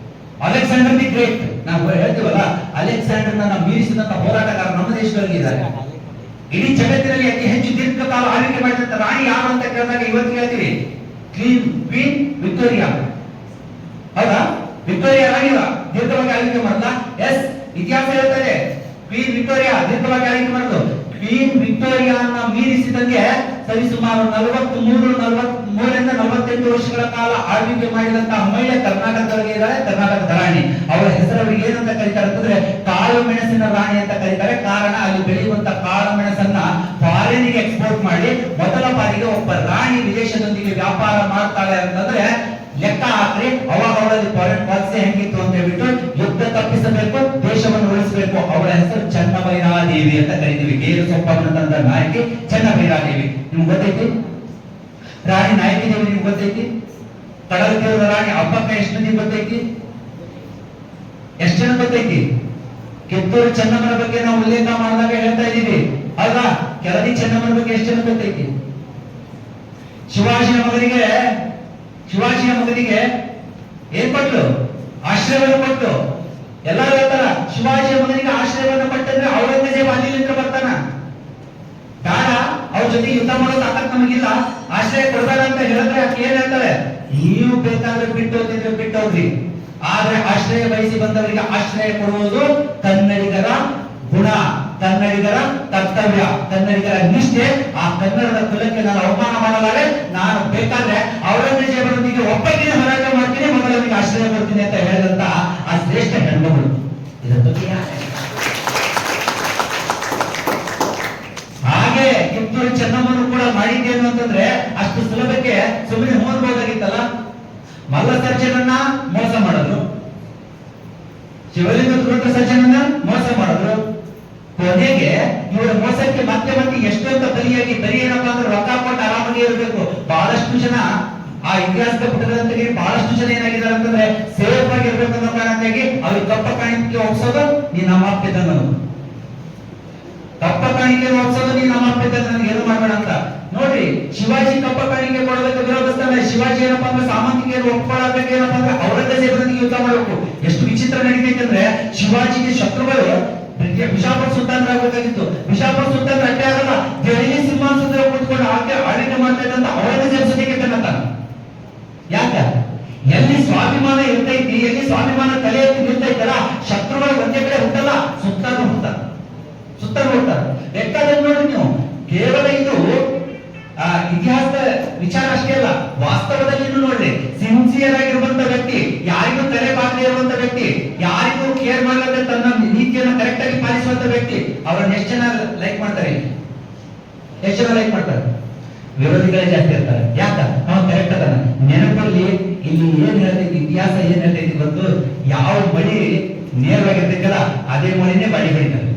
Alexander the great ನಾವು ಹೇಳ್ತೀವಲ್ಲ, ಅಲೆಕ್ಸಾಂಡರ್ ನನ್ನ ಮೀರಿಸಿದಂತ ಹೋರಾಟಗಾರ ನಮ್ಮ ದೇಶದಲ್ಲಿ ಇದ್ದಾರೆ. ಇಡೀ ಜಗತ್ತಿನಲ್ಲಿ ಅತಿ ಹೆಚ್ಚು ದೀರ್ಘಕಾಲ ಆಳ್ವಿಕೆ ಮಾಡಿದಂತ ರಾಣಿ ಯಾರು ಅಂತ ಕೇಳಿದಾಗ ಇವತ್ತು ಹೇಳ್ತೀವಿ, ಕ್ವೀನ್ ವಿಕ್ಟೋರಿಯಾ. ಹೌದಾ? ವಿಕ್ಟೋರಿಯಾ ರಾಣಿ ದೀರ್ಘವಾಗಿ ಆಳ್ವಿಕೆ ಮಾಡಲ್ಲ. ಎಸ್, ಇತಿಹಾಸ ಹೇಳ್ತದೆ ಕ್ವೀನ್ ವಿಕ್ಟೋರಿಯಾ ದೀರ್ಘವಾಗಿ ಆಳ್ವಿಕೆ ಮಾಡಿದ್ರು. ಕ್ವೀನ್ ವಿಕ್ಟೋರಿಯಾನ ಮೀರಿಸಿದಂಗೆ ಸರಿಸುಮಾರು 43-48 ವರ್ಷಗಳ ಕಾಲ ಆಳ್ವಿಕೆ ಮಾಡಿದಂತಹ ಮಹಿಳೆ ಕರ್ನಾಟಕದೊಳಗೆ ಇದ್ದಾರೆ, ಕರ್ನಾಟಕದ ರಾಣಿ. ಅವರ ಹೆಸರವರಿಗೆ ಏನಂತ ಕರೀತಾರೆ ಅಂತಂದ್ರೆ ಕಾಳು ಮೆಣಸಿನ ರಾಣಿ ಅಂತ ಕರೀತಾರೆ. ಕಾರಣ ಅಲ್ಲಿ ಬೆಳೆಯುವಂತ ಕಾಳು ಮೆಣಸನ್ನ ಫಾರಿನ್ಗೆ ಎಕ್ಸ್ಪೋರ್ಟ್ ಮಾಡಿ ಮೊದಲ ಬಾರಿಗೆ ಒಬ್ಬ ರಾಣಿ ವಿದೇಶದೊಂದಿಗೆ ವ್ಯಾಪಾರ ಮಾಡ್ತಾಳೆ ಅಂತಂದ್ರೆ ಲೆಕ್ಕ ಹಾಕ್ರಿ. ಅವಾಗ ಅವಳಲ್ಲಿ ಫಾರಿನ್ ಪಾಲಿಸಿ ಹೆಂಗಿತ್ತು ಅಂತ ಹೇಳ್ಬಿಟ್ಟು, ಯುದ್ಧ ತಪ್ಪಿಸಬೇಕು, ದೇಶವನ್ನು ಉಳಿಸಬೇಕು. ಅವಳ ಹೆಸರು ಚೆನ್ನಭೈರಾದೇವಿ ಅಂತ ಕರಿತೀವಿ. ಗೇರು ಸೊಪ್ಪನ್ನ ತಂದ ನಾಯಕಿ ಚೆನ್ನಭೈರಾದೇವಿ. ನಿಮ್ಗೆ ಗೊತ್ತೈತಿ? ರಾಣಿ ನಾಯಕಿ ದೇವಿ ನಿಮ್ಗೆ ಗೊತ್ತೈತಿ? ಕಡಲ ತೀರದ ರಾಣಿ ಅಬ್ಬಕ್ಕ ಎಷ್ಟು ಮಂದಿ ಗೊತ್ತೈತಿ? ಎಷ್ಟು ಜನ ಗೊತ್ತೈತಿ? ಕಿತ್ತೂರು ಚೆನ್ನಮ್ಮನ ಬಗ್ಗೆ ನಾವು ಉಲ್ಲೇಖ ಮಾಡಿದಾಗ ಹೇಳ್ತಾ ಇದ್ದೀವಿ ಅಲ್ವಾ? ಕೆಳದಿ ಚೆನ್ನಮ್ಮನ ಬಗ್ಗೆ ಎಷ್ಟು ಜನ ಗೊತ್ತೈತಿ? ಶಿವಾಜಿಯ ಮಗನಿಗೆ ಏನ್ ಕೊಟ್ಲು? ಆಶ್ರಯವನ್ನು ಕೊಟ್ಟು. ಎಲ್ಲರೂ ಹೇಳ್ತಾರ ಶಿವಾಜಿಯ ಮಗನಿಗೆ ಆಶ್ರಯವನ್ನು ಕೊಟ್ಟಂದ್ರೆ ಔರಂಗಜೇಬ ಅಲ್ಲಿಂದ ಬರ್ತಾನ. ಬೇಡ, ಅವ್ರ ಜೊತೆ ಯುದ್ಧ ಮಾಡೋ ತಾಕತ್ ನಮಗಿಲ್ಲ, ಆಶ್ರಯ ಕೊಡಬೇಡ ಅಂತ ಹೇಳಿದ್ರೆ ಏನ್ ಹೇಳ್ತಾರೆ? ನೀವು ಬೇಕಾದ್ರೆ ಬಿಟ್ಟೋಗ್ರಿ, ಆದ್ರೆ ಆಶ್ರಯ ಬಯಸಿ ಬಂದವರಿಗೆ ಆಶ್ರಯ ಕೊಡುವುದು ಕನ್ನಡಿಗರ ಗುಣ, ಕನ್ನಡಿಗರ ಕರ್ತವ್ಯ, ಕನ್ನಡಿಗರ ನಿಷ್ಠೆ. ಆ ಕನ್ನಡದ ಕುಲಕ್ಕೆ ನಾನು ಅವಮಾನ ಮಾಡಲಾರೆ. ನಾನು ಬೇಕಾದ್ರೆ ಔರಂಗಜೇಬರೊಂದಿಗೆ ಒಬ್ಬರಿಗೆ ಹೋರಾಟ ಮಾಡ್ತೀನಿ, ಮೊದಲನಿಗೆ ಆಶ್ರಯ ಕೊಡ್ತೀನಿ ಅಂತ ಹೇಳಿದಂತ ಆ ಶ್ರೇಷ್ಠ ಹೆಣ್ಮಗಳು. ಇದರ ಬಗ್ಗೆ ಹಾಗೆ ಕಿತ್ತೂರು ಚೆನ್ನಮ್ಮನು ಕೂಡ ಮಾಡಿದ್ದೇನು ಅಂತಂದ್ರೆ ಅಷ್ಟು ಸುಲಭಕ್ಕೆ ಸುಮ್ಮನೆ ಹೋಗ್ಬೋದಾಗಿತ್ತಲ್ಲ. ಮಲ್ಲಸರ್ಜನನ್ನ ಮೋಸ ಮಾಡಿದ್ರು, ಶಿವಲಿಂಗ ದುರ್ಗ ಸರ್ಜನನ್ನ ಮೋಸ ಮಾಡಿದ್ರು. ಕೊನೆಗೆ ಇವರ ಮೋಸಕ್ಕೆ ಮತ್ತೆ ಎಷ್ಟೊಂದು ಬಲಿಯಾಗಿ, ಬರಿ ಏನಪ್ಪಾ ಅಂದ್ರೆ ರೊಕ್ಕ ಕೊಟ್ಟು ಆರಾಮಾಗಿ ಇರಬೇಕು. ಬಹಳಷ್ಟು ಜನ ಆ ಇತಿಹಾಸದ ಪುಟಗಳಂತೆಗೆ ಬಹಳಷ್ಟು ಜನ ಏನಾಗಿದ್ದಾರೆ ಅಂತಂದ್ರೆ ಸೇಫ್ ಆಗಿ ಇರ್ಬೇಕು ಅನ್ನೋ ಕಾರಣಕ್ಕಾಗಿ ಅವ್ರಿಗೆ ಕಪ್ಪ ಕಾಣಿಕೆ ಒಪ್ಸೋದು, ನೀ ನಮ್ಮ ಅಪ್ಪಿದ್ದ ನಾನು ಕಪ್ಪ ಕಾಣಿಕೆ ಒಪ್ಸೋದು, ನೀ ನಮ್ಮ ಅಪ್ಪಿದ್ದ ನನಗೆ ಏನು ಮಾಡಬೇಡ ಅಂತ. ನೋಡ್ರಿ, ಶಿವಾಜಿ ಕಪ್ಪ ಕಾಣಿಕೆ ಕೊಡೋದಕ್ಕೆ ವಿರೋಧಿಸ್ತಾನೆ. ಶಿವಾಜಿ ಏನಪ್ಪಾ ಅಂದ್ರೆ ಸಾಮಂತಿಗೆಯನ್ನು ಒಪ್ಕೊಳ್ಳಬೇಕು, ಏನಪ್ಪಾ ಅಂದ್ರೆ ಔರಂಗಜೇಬನಿಗೆ ಯುದ್ಧ ಮಾಡಬೇಕು. ಎಷ್ಟು ವಿಚಿತ್ರ ನಡೀತೈತೆ ಅಂದ್ರೆ ಶಿವಾಜಿಗೆ ಶತ್ರುಗಳು ಬಿಜಾಪುರ ಸುಲ್ತಾನರಾಗಬೇಕಾಗಿತ್ತು. ಬಿಜಾಪುರ ಸುಲ್ತಾನ ಅಡ್ಡೆ ಆಗಲ್ಲ, ದೆಹಲಿ ಸಿಂಹಾಸನದಲ್ಲಿ ಕೂತ್ಕೊಂಡು ಆಳ್ವಿಕೆ ಮಾಡ್ತಾ ಇದ್ದಂತ ಔರಂಗಜೇಬ ಜೊತೆಗೆ ತನ್ನತಾನ. ಯಾಕ? ಎಲ್ಲಿ ಸ್ವಾಭಿಮಾನ ಇರ್ತೈತಿ, ಎಲ್ಲಿ ಸ್ವಾಭಿಮಾನ ತಲೆ ಎತ್ತಿ ನಿಲ್ತೈತಲ್ಲ, ಶತ್ರುಗಳು ಒಂದೇ ಕಡೆ ಹುಟ್ಟಲ್ಲ, ಸುತ್ತಲೂ ಹುಡ್ತಾರೆ. ಬೇಕಾದಲ್ಲಿ ನೋಡಿ ನೀವು, ಕೇವಲ ಇದು ಇತಿಹಾಸದ ವಿಚಾರ ಅಷ್ಟೇ ಅಲ್ಲ, ವಾಸ್ತವದಲ್ಲಿ ನೋಡ್ರಿ, ಸಿನ್ಸಿಯರ್ ಆಗಿರುವಂತ ವ್ಯಕ್ತಿ, ಯಾರಿಗೂ ತಲೆ ಬಾಗದೇ ಇರುವಂತ ವ್ಯಕ್ತಿ, ಯಾರಿಗೂ ಕೇರ್ ಮಾಡದೆ ತನ್ನ ನೀತಿಯನ್ನು ಕರೆಕ್ಟ್ ಆಗಿ ಪಾಲಿಸುವಂತ ವ್ಯಕ್ತಿ, ಅವರನ್ನ ಎಷ್ಟು ಜನ ಲೈಕ್ ಮಾಡ್ತಾರೆ? ವಿರೋಧಿಗಳೇ ಜಾಸ್ತಿ ಇರ್ತಾರೆ. ಯಾಕ? ನಾವು ಕರೆಕ್ಟ್ ಅದನ್ನ ನೆನಪಲ್ಲಿ ಇಲ್ಲಿ ಏನ್ ಹೇಳ್ತೈತಿ, ಇತಿಹಾಸ ಏನ್ ಹೇಳ್ತೈತಿ ಗೊತ್ತು? ಯಾವ ಮಳಿ ನೇರವಾಗಿರ್ತೈತಲ್ಲ ಅದೇ ಮಳಿನೇ ಬಾಡಿ ಹೊಡಿತಾರೆ.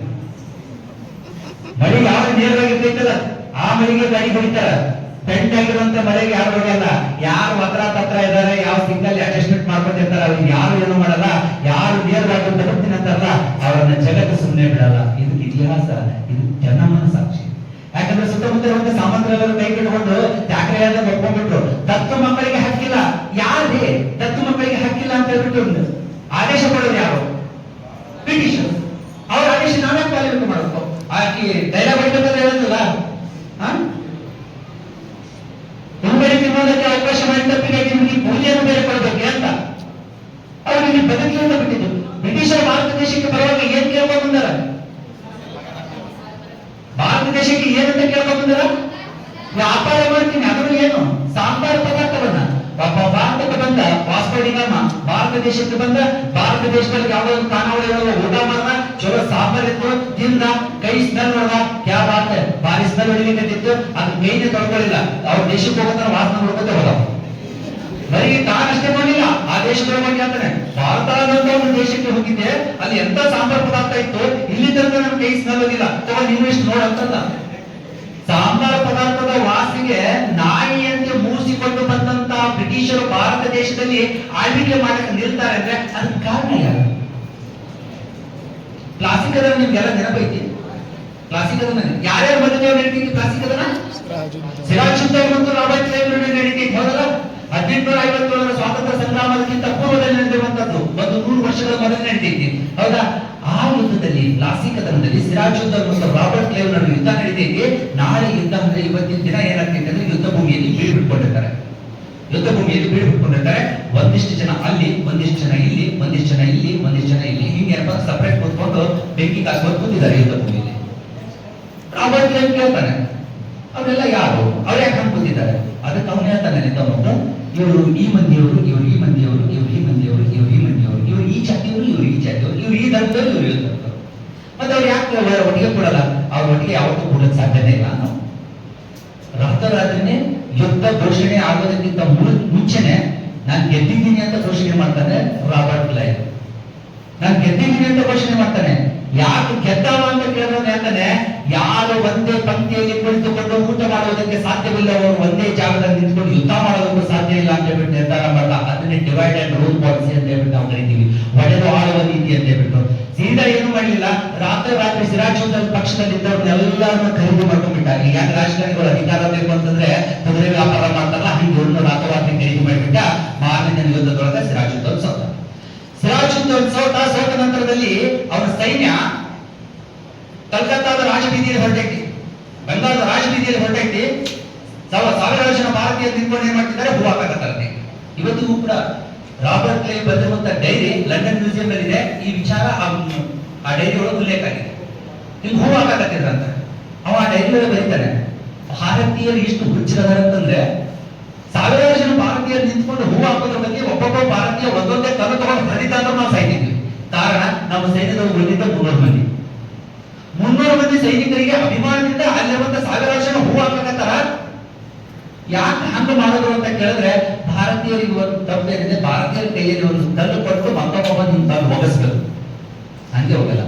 ಮಳಿ ಯಾವ ನೇರವಾಗಿರ್ತೈತಲ್ಲ ಆ ಮಳೆಗೆ ಗಾಡಿ ಹೊಡಿತಾರ, ಟೆಂಟ್ ಆಗಿರುವಂತ ಮಳೆಗೆ ಯಾರು ಹೊಡೆಯಲ್ಲ. ಯಾರು ಹತ್ರ ತತ್ರ ಇದಾರೆ, ಯಾವ ಸಿಗ್ನಲ್ ಅಡ್ಜಸ್ಟ್ಮೆಂಟ್ ಮಾಡ್ಕೊಂಡಿರ್ತಾರ, ಅವ್ರಿಗೆ ಯಾರು ಏನು ಮಾಡಲ್ಲ. ಯಾರು ನೇರವಾಗಿ ತಗೊಳ್ತೀನಿ ಅಂತಾರಲ್ಲ ಅವರನ್ನ ಜಗತ್ತು ಸುಮ್ಮನೆ ಬಿಡಲ್ಲ. ಇದು ಇತಿಹಾಸ, ಇದು ಜನಮನ ಸಾಕ್ಷಿ. ಯಾಕಂದ್ರೆ ಸುತ್ತಮುತ್ತ ಇರುವಂತ ಸಾಮಂತರೆಲ್ಲರೂ ಕೈ ಕಟ್ಕೊಂಡು ತ್ಯಾಕ್ರೆಯನ್ನ ಒಪ್ಕೊಂಡ್ಬಿಟ್ರು. ದತ್ತು ಮಕ್ಕಳಿಗೆ ಹಕ್ಕಿಲ್ಲ. ಯಾರೇ ದತ್ತು ಮಕ್ಕಳಿಗೆ ಹಕ್ಕಿಲ್ಲ ಅಂತ ಹೇಳ್ಬಿಟ್ಟು ಆದೇಶ ಕೊಡೋದು ಯಾರು? ಬ್ರಿಟಿಷರು. ಅವ್ರ ಆದೇಶ ನಾವೇ ಪಾಲನೆ ಮಾಡಬೇಕು. ಆಕಿ ಡೈಲಾಗ್ ಹೊಡಿಬೇಕಂತ ಹೇಳೋದಿಲ್ಲ. ಮುಂಬೈ ತಿನ್ನೋದಕ್ಕೆ ಅವಕಾಶ ಮಾಡಿ ತಪ್ಪಿಗಾಗಿ ನಿಮಗೆ ಪೂಜೆಯನ್ನು ಬೇರೆ ಕೊಡಬೇಕು ಅಂತ ಅವ್ರಿಗೆ ಬದುಕಿಯಿಂದ ಬಿಟ್ಟಿದ್ದು. ಬ್ರಿಟಿಷರು ಭಾರತ ದೇಶಕ್ಕೆ ಬರುವಾಗ ಏನ್ ಕೇಳ್ಕೊಂಡು ಬಂದಾರ? ಭಾರತ ದೇಶಕ್ಕೆ ಏನಂತ ಕೇಳ್ಕೊಂಡು ಬಂದಾರ? ವ್ಯಾಪಾರ ಮಾಡ್ತೀನಿ, ಅದನ್ನು ಏನು ಸಾಂಬಾರ ಪದಾರ್ಥವನ್ನ. ಒಬ್ಬ ಭಾರತಕ್ಕೆ ಬಂದ ವಾಸ್ಕೋ ಡಿ ಗಾಮ ಭಾರತ ದೇಶಕ್ಕೆ ಬಂದ, ಭಾರತ ದೇಶದಲ್ಲಿ ಯಾವುದೋ ಖಾನಾವಳಿಗಳು ಊಟ ಮಾಡ್ದ, ಚಲೋ ಸಾಂಬಾರ್ ಇತ್ತು, ತಿಂದ, ಕೈ ಸ್ಮೆಲ್ ನೋಡ್ದ, ಕ್ಯಾ ಬಾತ್ ಭಾರಿ ಸ್ಮೆಲ್ ಹೊಡಿಲಿಕ್ಕೆ ಅದು ಕೈನೇ ತೊಳ್ಕೊಳ್ಳಿಲ್ಲ. ಅವ್ರ ದೇಶಕ್ಕೆ ಹೋಗೋದ್ರ ವಾಸನೆ ನೋಡ್ಕೊತ ಹೋದ. ಬರೀ ತಾನಷ್ಟೇ ಮಾಡಿಲ್ಲ, ಆ ದೇಶದ ಬಗ್ಗೆ ಅಂತಾನೆ ಭಾರತ ಅನ್ನೋ ಒಂದು ದೇಶಕ್ಕೆ ಹೋಗಿದ್ದೆ, ಅಲ್ಲಿ ಎಂತ ಸಾಂಬಾರ್ ಪದಾರ್ಥ ಇತ್ತು, ಇಲ್ಲಿ ತನಕ ನನ್ ಕೈ ಸ್ಮೆಲ್ ಹೋಗಿಲ್ಲ, ತಗೊಂಡು ಇನ್ವೆಸ್ಟ್ ನೋಡಂತಲ್ಲ. ಸಾಂಬಾರ ಪದಾರ್ಥದ ವಾಸಿಗೆ ನಾಯಿಯಂತೆ ಮೂಸಿಕೊಂಡು ಬಂದಂತ ಬ್ರಿಟಿಷರು ಭಾರತ ದೇಶದಲ್ಲಿ ಆಳ್ವಿಕೆ ಮಾಡಕ್ಕೆ ನಿಲ್ತಾರೆ ಅಂದ್ರೆ ಅದಕ್ಕೆ ಕಾರಣ ಯಾರು? ಕ್ಲಾಸಿಕ್ ಅದನ್ನ ನಿಮ್ಗೆಲ್ಲ ನೆನಪೈತಿ. ಕ್ಲಾಸಿಕ್ ಅದನ್ನ ಯಾರ್ಯಾರು ಬಂದಿದ್ದೇವೆ ನಡೀತಿ? ಕ್ಲಾಸಿಕ್ ಅದನ್ನ ಸಿರಾಜುದ್ದ ಮತ್ತು ರಾಬರ್ಟ್ ಕ್ಲೈವ್ ನಡೀತಿ. ಹೌದಲ್ಲ? 1857ರ ಸ್ವಾತಂತ್ರ್ಯ ಸಂಗ್ರಾಮಕ್ಕಿಂತ ಪೂರ್ವದಲ್ಲಿ ನಡೆದಿರುವಂತದ್ದು, ಒಂದು 100 ವರ್ಷಗಳ ಮೊದಲು ನಡೀತೈತಿ. ಹೌದಾ? ಆ ಯುದ್ಧದಲ್ಲಿ ಕ್ಲಾಸಿಕ್ ಕದನದಲ್ಲಿ ಸಿರಾಜುದ್ದ ಮತ್ತು ರಾಬರ್ಟ್ ಕ್ಲೈವ್ ನಡುವೆ ಯುದ್ಧ ನಡೀತೈತಿ. ನಾಳೆ ಯುದ್ಧ ಅಂದ್ರೆ ಇವತ್ತಿನ ದಿನ ಏನಾಗ್ತೈತೆ ಅಂದ್ರೆ ಯುದ್ಧ ಭೂಮಿಯಲ್ಲಿ ಬೀಳ್ಬಿಟ್ಕೊಂಡಿರ್ತಾರೆ. ಯುದ್ಧ ಭೂಮಿಯಲ್ಲಿ ಬೀಳ್ಬಿಟ್ಕೊಂಡಿರ್ತಾರೆ. ಒಂದಿಷ್ಟು ಜನ ಅಲ್ಲಿ, ಒಂದಿಷ್ಟು ಜನ ಇಲ್ಲಿ, ಒಂದಿಷ್ಟು ಜನ ಇಲ್ಲಿ, ಒಂದಿಷ್ಟು ಜನ ಇಲ್ಲಿ, ಹಿಂಗೆ ಸಪರೇಟ್ ಕೂತ್ಕೊಂಡು ಬೆಂಕಿ ಕಾಸ್ಕೊಂಡು ಕೂತಿದ್ದಾರೆ ಯುದ್ಧ ಭೂಮಿಯಲ್ಲಿ. ರಾಬರ್ಟ್ ಕ್ಲೈವ್ ಕೇಳ್ತಾನೆ, ಅವರೆಲ್ಲ ಯಾರು, ಅವ್ರು ಯಾಕೆ ಹಂಗೆ ಕೂತಿದ್ದಾರೆ? ಅದಕ್ಕೆ ಅವನು ಹೇಳ್ತಾನೆ, ಇವರು ಈ ಮಂದಿಯವರು, ಇವರು ಈ ಮಂದಿಯವರು, ಇವರು ಈ ಮಂದಿಯವರು, ಇವರು ಈ ಮಂದಿಯವರು, ಇವರು ಈ ಜಾತಿಯವರು, ಇವರು ಈ ಜಾತಿಯವರು, ಇವರು ಈ ಧರ್ಮದವರು, ಇವರು ಈ ಧರ್ಮದವರು. ಮತ್ತೆ ಅವ್ರು ಯಾಕೆ ಒಟ್ಟಿಗೆ ಕೊಡಲ್ಲ? ಅವ್ರ ಒಟ್ಟಿಗೆ ಯಾವತ್ತೂ ಕೊಡೋದು ಸಾಧ್ಯನೇ ಇಲ್ಲ. ನಾವು ರಾತ್ರಾದ್ರೇನೆ ಯುದ್ಧ ಘೋಷಣೆ ಆಗೋದಕ್ಕಿಂತ ಮುಂಚೆನೆ ನಾನು ಗೆದ್ದಿದ್ದೀನಿ ಅಂತ ಘೋಷಣೆ ಮಾಡ್ತಾನೆ ರಾಬರ್ಟ್ ಕ್ಲೈವ್. ನಾನು ಗೆದ್ದಿದ್ದೀನಿ ಅಂತ ಘೋಷಣೆ ಮಾಡ್ತಾನೆ. ಯಾಕೆ ಗೆದ್ದವ ಅಂತ ಕೇಳೋದು ಹೇಳ್ತಾನೆ, ಯಾರು ಒಂದೇ ಪಂಕ್ತಿಯಲ್ಲಿ ಕುಳಿತುಕೊಂಡು ಊಟ ಮಾಡುವುದಕ್ಕೆ ಸಾಧ್ಯವಿಲ್ಲ, ಅವರು ಒಂದೇ ಜಾಗದಲ್ಲಿ ನಿಂತ್ಕೊಂಡು ಯುದ್ಧ ಮಾಡೋದಕ್ಕೂ ಸಾಧ್ಯ ಇಲ್ಲ ಅಂತ ಹೇಳ್ಬಿಟ್ಟು ನಿರ್ಧಾರ ಮಾಡ್ದ. ಅದನ್ನೇ ಡಿವೈಡ್ ಅಂಡ್ ರೂಲ್ ಪಾಲಿಸಿ ಅಂತ ಹೇಳ್ಬಿಟ್ಟು ನಾವು ಕರಿತೀವಿ, ಒಡೆದು ಆಳುವ ನೀತಿ ಅಂತ ಹೇಳ್ಬಿಟ್ಟು. ಸೀದಾ ಏನು ಮಾಡಲಿಲ್ಲ, ರಾತ್ರಿ ಸಿರಾಜುದ್ದ ಪಕ್ಷದಲ್ಲಿ ಇದ್ದವ್ರನ್ನೆಲ್ಲರನ್ನ ಖರೀದಿ ಮಾಡ್ಕೊಂಡ್ಬಿಟ್ಟ. ಈಗ ರಾಜಕಾರಣಿಗಳು ಅಧಿಕಾರ ಬೇಕು ಅಂತಂದ್ರೆ ಕುದುರೆ ವ್ಯಾಪಾರ ಮಾಡ್ತಾರಲ್ಲ, ಹಂಗೆ ರಾತ್ರಿ ಖರೀದಿ ಮಾಡಿಬಿಟ್ಟ. ಮಾರನೇ ಯುದ್ಧದೊಳಗೆ ಸಿರಾಜುದ್ದ ಸೋತ. ಸಿರಾಜುದ್ದ ಸೋತ ನಂತರದಲ್ಲಿ ಅವರ ಸೈನ್ಯ ಕಲ್ಕತ್ತಾದ ರಾಜಬೀದಿಯಲ್ಲಿ ಹೊರಟೈತಿ, ಬೆಂಗಾಲದ ರಾಜಬೀದಿಯಲ್ಲಿ ಹೊರಟೈತಿ. ಸಾವಿರಾರು ಜನ ಭಾರತೀಯರು ನಿಂತ್ಕೊಂಡು ಏನ್ ಮಾಡ್ತಿದ್ದಾರೆ? ಹೂ ಹಾಕಕತ್ತಾರೆ. ಇವತ್ತಿಗೂ ಕೂಡ ರಾಬರ್ಟ್ ಕ್ಲೈವ್ ಬರೆದಿರುವಂತ ಡೈರಿ ಲಂಡನ್ ಮ್ಯೂಸಿಯಂ ನಲ್ಲಿ ಇದೆ. ಈ ವಿಚಾರ ಆ ಡೈರಿ ಒಳಗೆ ಉಲ್ಲೇಖ ಆಗಿದೆ. ಇಲ್ಲಿ ಹೂ ಹಾಕಕತ್ತಿದ್ರ ಅಂತ ಅವ ಆ ಡೈರಿ ಒಳಗೆ ಬರೀತಾನೆ, ಭಾರತೀಯರು ಇಷ್ಟು ಹುಚ್ಚರದಾರ ಅಂತಂದ್ರೆ ಸಾವಿರಾರು ಜನ ಭಾರತೀಯರು ನಿಂತ್ಕೊಂಡು ಹೂ ಹಾಕೋದ್ರ ಬಗ್ಗೆ ಒಬ್ಬೊಬ್ಬ ಭಾರತೀಯ ಒಂದೊಂದೇ ಕಲ್ಲು ತಗೊಂಡು ಹೊರಡಿತಾದ್ರೂ ನಾವು ಸಾಯ್ತಿದ್ವಿ. ಕಾರಣ ನಮ್ಮ ಸೈನ್ಯದವರು ಉಳಿದಿದ್ದ 300 ಮಂದಿ. 300 ಮಂದಿ ಸೈನಿಕರಿಗೆ ಅಭಿಮಾನದಿಂದ ಅಲ್ಲಿರುವಂತ ಸಾವಿರಾರು ಜನ ಹೂ ಹಾಕಕತ್ತಾರ. ಯಾಕೆ ಹಂಗ ಮಾಡಿದ್ರು ಅಂತ ಕೇಳಿದ್ರೆ, ಭಾರತೀಯರಿಗೆ ಒಂದು ತಪ್ಪೇನಿದೆ, ಭಾರತೀಯರ ಕೈಯಲ್ಲಿ ಒಂದು ಕಲ್ಲು ಕೊಟ್ಟು ಮತ್ತೊಬ್ಬ ಕಲ್ಲು ಹೋಗಿಸ್ಬೇಕು, ಹಂಗೆ ಹೋಗಲ್ಲ.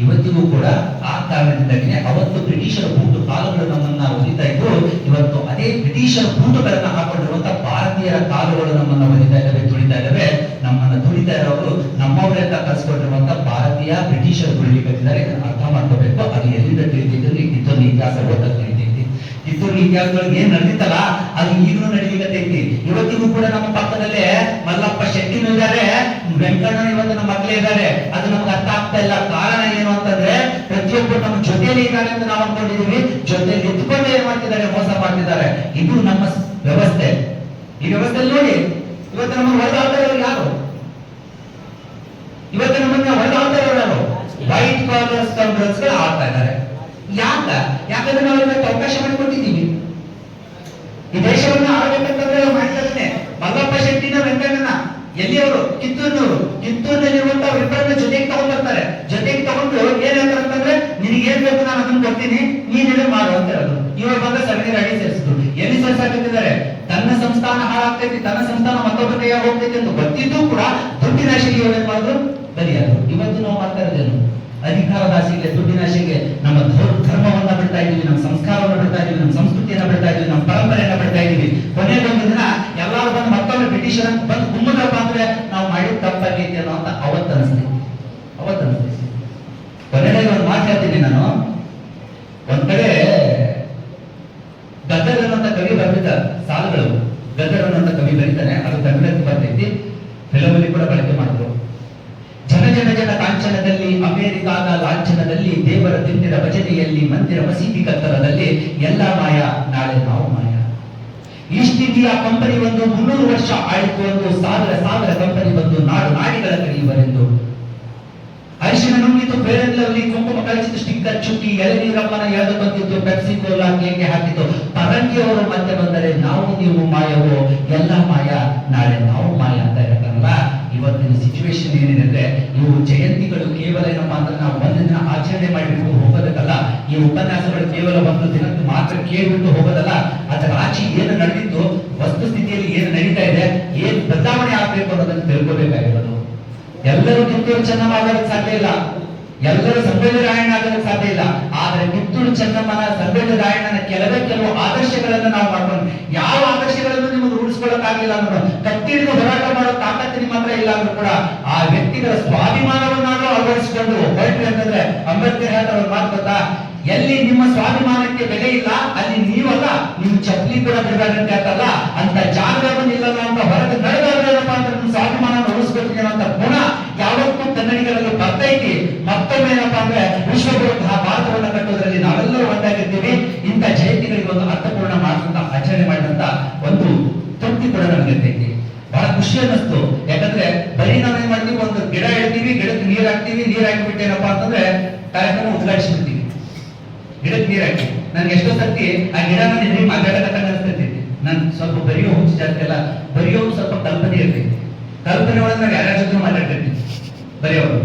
ಇವತ್ತಿಗೂ ಕೂಡ ಆ ಕಾರಣದಿಂದಾಗಿನೇ ಅವತ್ತು ಬ್ರಿಟಿಷರ ಬೂಟು ಕಾಲುಗಳು ನಮ್ಮನ್ನ ಒದಿತಾ ಇದ್ರು. ಇವತ್ತು ಅದೇ ಬ್ರಿಟಿಷರ ಬೂಟುಗಳನ್ನ ಹಾಕೊಂಡಿರುವಂತ ಭಾರತೀಯರ ಕಾಲುಗಳು ನಮ್ಮನ್ನ ಒದಿತಾ ಇದ್ದಾವೆ, ತುಳಿತಾ ಇದ್ದಾವೆ. ನಮ್ಮನ್ನ ತುಳಿತಾ ಇರೋರು ನಮ್ಮವರೇ ಅಂತ ಕಲ್ಸ್ಕೊಂಡಿರುವಂತ ಭಾರತೀಯ ಬ್ರಿಟಿಷರು ತುಳಿಲಿಕ್ಕಿದ್ದಾರೆ. ಇದನ್ನ ಅರ್ಥ ಮಾಡ್ಕೋಬೇಕು. ಅದು ಎಲ್ಲಿಂದ ತಿಳಿದಿದ್ದು? ಕಿತ್ತೂರು ಇತಿಹಾಸ ಓದಕ್ಕೆ ತಿಳಿತೈತಿ. ಕಿತ್ತೂರು ಇತಿಹಾಸದೊಳಗೆ ಏನ್ ನಡೆದಿತ್ತಲ್ಲ ಅದು ಈಗಲೂ ನಡೀಲಿಕ್ಕೈತಿ. ಇವತ್ತಿಗೂ ಕೂಡ ನಮ್ಮ ಪಕ್ಕದಲ್ಲೇ ಮಲ್ಲಪ್ಪ ಶೆಟ್ಟಿನೂ ಇದ್ದಾರೆ, ವೆಂಕಣ್ಣನ ಇವತ್ತು ನಮ್ಮ ಮಕ್ಕಳೇ ಇದ್ದಾರೆ. ಅದು ನಮ್ಗೆ ಅರ್ಥ ಆಗ್ತಾ ಇಲ್ಲ. ಕಾರಣ ಏನು ಅಂತಂದ್ರೆ, ಪ್ರತಿಯೊಬ್ಬರು ನಮ್ಮ ಜೊತೆಯಲ್ಲಿ ಇದ್ದಾರೆ ಅಂತ ನಾವು ಅನ್ಕೊಂಡಿದೀವಿ, ಜೊತೆಯಲ್ಲಿ ಎತ್ಕೊಂಡು ಏನ್ ಮಾಡ್ತಿದ್ದಾರೆ? ಮೋಸ ಮಾಡ್ತಿದ್ದಾರೆ. ಇದು ನಮ್ಮ ವ್ಯವಸ್ಥೆ. ಈ ವ್ಯವಸ್ಥೆಯಲ್ಲಿ ನೋಡಿ, ಇವತ್ತು ನಮ್ಮನ್ನು ಹೊಡೆದಾಡ್ತಾ ಇರೋರು ಯಾರು? ಇವತ್ತು ನಮ್ಮನ್ನ ಹೊಡೆದಾಡ್ತಾ ಇರೋರು ಯಾರು? ವೈಟ್ ಕಾಲರ್ ಸ್ಕೌಂಡರ್ಸ್ ಗಳು ಆಡ್ತಾ ಇದ್ದಾರೆ. ಯಾಕಂದ್ರೆ ನಾವು ಇವತ್ತು ಅವಕಾಶ ಮಾಡಿಕೊಟ್ಟಿದ್ದೀವಿ. ಈ ದೇಶವನ್ನ ಆಡಬೇಕಂತಂದ್ರೆ ಮಾಡ್ತಾರೆ. ಮಲ್ಲಪ್ಪ ಶೆಟ್ಟಿನ ವೆಂಕಣ್ಣನ ಎಲ್ಲಿಯವರು? ಕಿತ್ತೂರಿನವರು. ಕಿತ್ತೂರಿನಲ್ಲಿರುವಂತಹ ಇಬ್ಬರನ್ನ ಜೊತೆಗೆ ತಗೊಂಡ್ ಬರ್ತಾರೆ. ಜೊತೆಗೆ ತಗೊಂಡು ಏನ್ ಹೇಳ್ತಾರಂತಂದ್ರೆ, ನಿನಗೆ ಏನ್ ಬೇಕು ನಾನು ಅದನ್ನ ಕೊಡ್ತೀನಿ, ನೀನೇನೇ ಮಾಡು ಅಂತ ಹೇಳೋದು. ಇವಾಗ ಬಂದ ಸಗಣಿ ಅಡಿ ಸೇರಿಸಿದ್ರು. ಎಲ್ಲಿ ಸೇರ್ಸಾಕತ್ತಿದ್ದಾರೆ? ತನ್ನ ಸಂಸ್ಥಾನ ಹಾಳಾಗ್ತೈತಿ, ತನ್ನ ಸಂಸ್ಥಾನ ಮತ್ತೊಬ್ಬರ ಕೈಯಾಗ ಹೋಗ್ತೈತಿ ಅಂತ ಗೊತ್ತಿದ್ದು ಕೂಡ ದುಡ್ಡಿನ ಆಶೆಗೆ ಏನ್ ಮಾಡಿದ್ರು? ಬಲಿಯಾದ್ರು. ಇವತ್ತು ನಾವು ಮಾಡ್ತಾ ಇರೋದೇನು? ಅಧಿಕಾರದ ಆಸೆಗೆ, ದುಡ್ಡಿನ ಆಸೆಗೆ ನಮ್ಮ ಧರ್ಮವನ್ನ ಬಿಡ್ತಾ ಇದೀವಿ, ನಮ್ಮ ಸಂಸ್ಕಾರವನ್ನ ಬಿಡ್ತಾ ಇದೀವಿ, ನಮ್ಮ ಕನ್ನಡಕ್ಕೆ ಬರ್ತೈತಿ, ಫಿಲಮಲ್ಲಿ ಕೂಡ ಬಳಕೆ ಮಾಡಿದ್ರು. ಜನ ಜನ ಜನ ಕಾಂಚನದಲ್ಲಿ, ಅಮೆರಿಕಾದ ಲಾಂಛನದಲ್ಲಿ, ದೇವರ ತಿಂದಿರ ಭಜನೆಯಲ್ಲಿ, ಮಂದಿರ ಮಸೀದಿ ಕತ್ತಲದಲ್ಲಿ, ಎಲ್ಲ ಮಾಯ ನಾಳೆ ನಾವು ಮಾಯ. ಈಸ್ಟ್ ಇಂಡಿಯಾ ಕಂಪನಿ ಒಂದು 300 ವರ್ಷ ಆಳಿತು ಒಂದು, ಸಾವಿರ ಕಂಪನಿ ಬಂದು ನಾಡು ನಾಡಿಗಳ ಕರೆಯುವರೆಂದು. ಅರಿಶಿನ ನುಂಗಿತು, ಫೇರ್ ಲವ್ಲಿ, ಕುಂಕುಮ ಕಳಿಸಿತು, ಸ್ಟಿಕ್ಕರ್ ಚುಕ್ಕಿ, ಎಳನೀರಮ್ಮನ ಎಳೆದು ಬಂದಿತ್ತು, ಪೆಪ್ಸಿ ಕೋಲಾ ಕೇಕೆ ಹಾಕಿತು. ಪರಂಗಿಯವರು ಮತ್ತೆ ಬಂದರೆ ನಾವು ನೀವು ಮಾಯವೋ, ಎಲ್ಲ ಮಾಯ ನಾಳೆ ನಾವು ಮಾಯ ಅಂತ ಹೇಳ್ತಾರಲ್ಲ. ಇವತ್ತಿನ ಸಿಚುವೇಶನ್ ಏನಿದೆ ಅಂದ್ರೆ, ಇವು ಜಯಂತಿಗಳು ಕೇವಲ ಏನಪ್ಪಾ ಅಂದ್ರೆ ನಾವು ಒಂದು ದಿನ ಆಚರಣೆ ಮಾಡಿಬಿಟ್ಟು ಹೋಗೋದಕ್ಕಲ್ಲ, ಈ ಉಪನ್ಯಾಸಗಳು ಕೇವಲ ಒಂದು ದಿನಕ್ಕೆ ಮಾತ್ರ ಕೇಳ್ಬಿಟ್ಟು ಹೋಗೋದಲ್ಲ. ಅದರ ಆಚೆ ಏನು ನಡೆದಿತ್ತು, ವಸ್ತುಸ್ಥಿತಿಯಲ್ಲಿ ಏನು ನಡೀತಾ ಇದೆ, ಏನ್ ಬದಲಾವಣೆ ಆಗ್ಬೇಕು ಅನ್ನೋದನ್ನು ತಿಳ್ಕೋಬೇಕಾಗಿರೋದು. ಎಲ್ಲರೂ ಕಿತ್ತೂರು ಚೆನ್ನಮ್ಮಾಗೋದಕ್ಕೆ ಸಾಧ್ಯ ಇಲ್ಲ, ಎಲ್ಲರೂ ಸಂಗೊಳ್ಳಿ ರಾಯಣ್ಣ ಆಗೋದಕ್ಕೆ ಸಾಧ್ಯ ಇಲ್ಲ. ಆದ್ರೆ ಕಿತ್ತೂರು ಚೆನ್ನಮ್ಮನ, ಸಂಗೊಳ್ಳಿ ರಾಯಣ್ಣನ ಕೆಲವು ಆದರ್ಶಗಳನ್ನು ನಾವು ಮಾಡ್ಕೊಂಡು, ಯಾವ ಆದರ್ಶಗಳನ್ನು ನಿಮಗೆ ರೂಢಿಸ್ಕೊಳ್ಳೋಕ್ಕಾಗಿಲ್ಲ ಅನ್ನೋ, ಕತ್ತಿ ಹಿಡಿದು ಹೋರಾಟ ಮಾಡೋ ತಾಕತ್ತು ನಿಮ್ಮ ಹತ್ರ ಇಲ್ಲ ಅಂದ್ರೂ ಕೂಡ ಆ ವ್ಯಕ್ತಿಗಳ ಸ್ವಾಭಿಮಾನವನ್ನಾದ್ರೂ ಅಳವಡಿಸಿಕೊಂಡು ಹೊರಟ್ರಿ ಅಂತಂದ್ರೆ, ಅಂಬೇಡ್ಕರ್ ಹೇಳ್ತಾರೆ ಒಂದು ಮಾತು ಗೊತ್ತಾ, ಎಲ್ಲಿ ನಿಮ್ಮ ಸ್ವಾಭಿಮಾನಕ್ಕೆ ಬೆಲೆ ಇಲ್ಲ ಅಲ್ಲಿ ನೀವಲ್ಲ, ನೀವು ಚಪ್ಪಲಿ ಕೂಡ ಬಿಡಬೇಕಂತ ಹೇಳ್ತಾರಲ್ಲ, ಅಂತ ಜಾಗವನ್ನು ಇಲ್ಲಲ್ಲ ಅಂತ ಹೊರಗೆ ನಡೆದಾದ್ರೇನಪ್ಪ ಅಂತ ನಿಮ್ಮ ಸ್ವಾಭಿಮಾನ ಉಳಿಸ್ಕೊಳ್ತೀನಿ ಅನ್ನೋ ಗುಣ ಯಾವತ್ತೂ ಕನ್ನಡಿಗರಲ್ಲಿ ಬರ್ತೈತಿ. ಮತ್ತೊಮ್ಮೆ ಏನಪ್ಪಾ ಅಂದ್ರೆ ವಿಶ್ವಗುರು ಭಾರತವನ್ನು ಕಟ್ಟುವುದರಲ್ಲಿ ನಾವೆಲ್ಲರೂ ಒಂದಾಗಿರ್ತೀವಿ. ಇಂಥ ಜಯಂತಿಗಳಿಗೆ ಒಂದು ಅರ್ಥಪೂರ್ಣ ಮಾಡುವಂತ ಆಚರಣೆ ಮಾಡಿದಂತ ಒಂದು ತೃಪ್ತಿ ಕೂಡ ನನಗಿರ್ತೈತಿ. ಬಹಳ ಖುಷಿ ಅನ್ನಿಸ್ತು. ಯಾಕಂದ್ರೆ ಬರೀ ನಾವೇನ್ ಮಾಡ್ತೀವಿ, ಒಂದು ಗಿಡ ಇಡ್ತೀವಿ, ಗಿಡಕ್ಕೆ ನೀರ್ ಹಾಕ್ತಿವಿ, ನೀರ್ ಹಾಕಿಬಿಟ್ಟೇನಪ್ಪಾ ಅಂತಂದ್ರೆ ಕಾರ್ಯಕ್ರಮ ಉದ್ಘಾಟಿಸ್ಬಿಡ್ತೀವಿ. ಗಿಡಕ್ಕೆ ನೀರ್ ಹಾಕಿ ನನ್ಗೆ ಎಷ್ಟೋ ಸರ್ತಿ ಆ ಗಿಡನ ನಿನ್ನೆ ಮಾತಾಡಕತ್ತ ಅನಿಸ್ತೈತಿ. ನನ್ ಸ್ವಲ್ಪ ಬರೆಯೋ ಹುಚ್ಚು ಜಾಸ್ತಿ ಅಲ್ಲ, ಬರೆಯೋ ಸ್ವಲ್ಪ ಕಲ್ಪನೆ ಇರ್ತೈತಿ. ಕಲ್ಪನೆ ಒಳಗೆ ನಾವು ಯಾರ್ಯಾರ ಜೊತೆ ಮಾತಾಡ್ತಿರ್ತೀವಿ. ಬರೆಯೋರು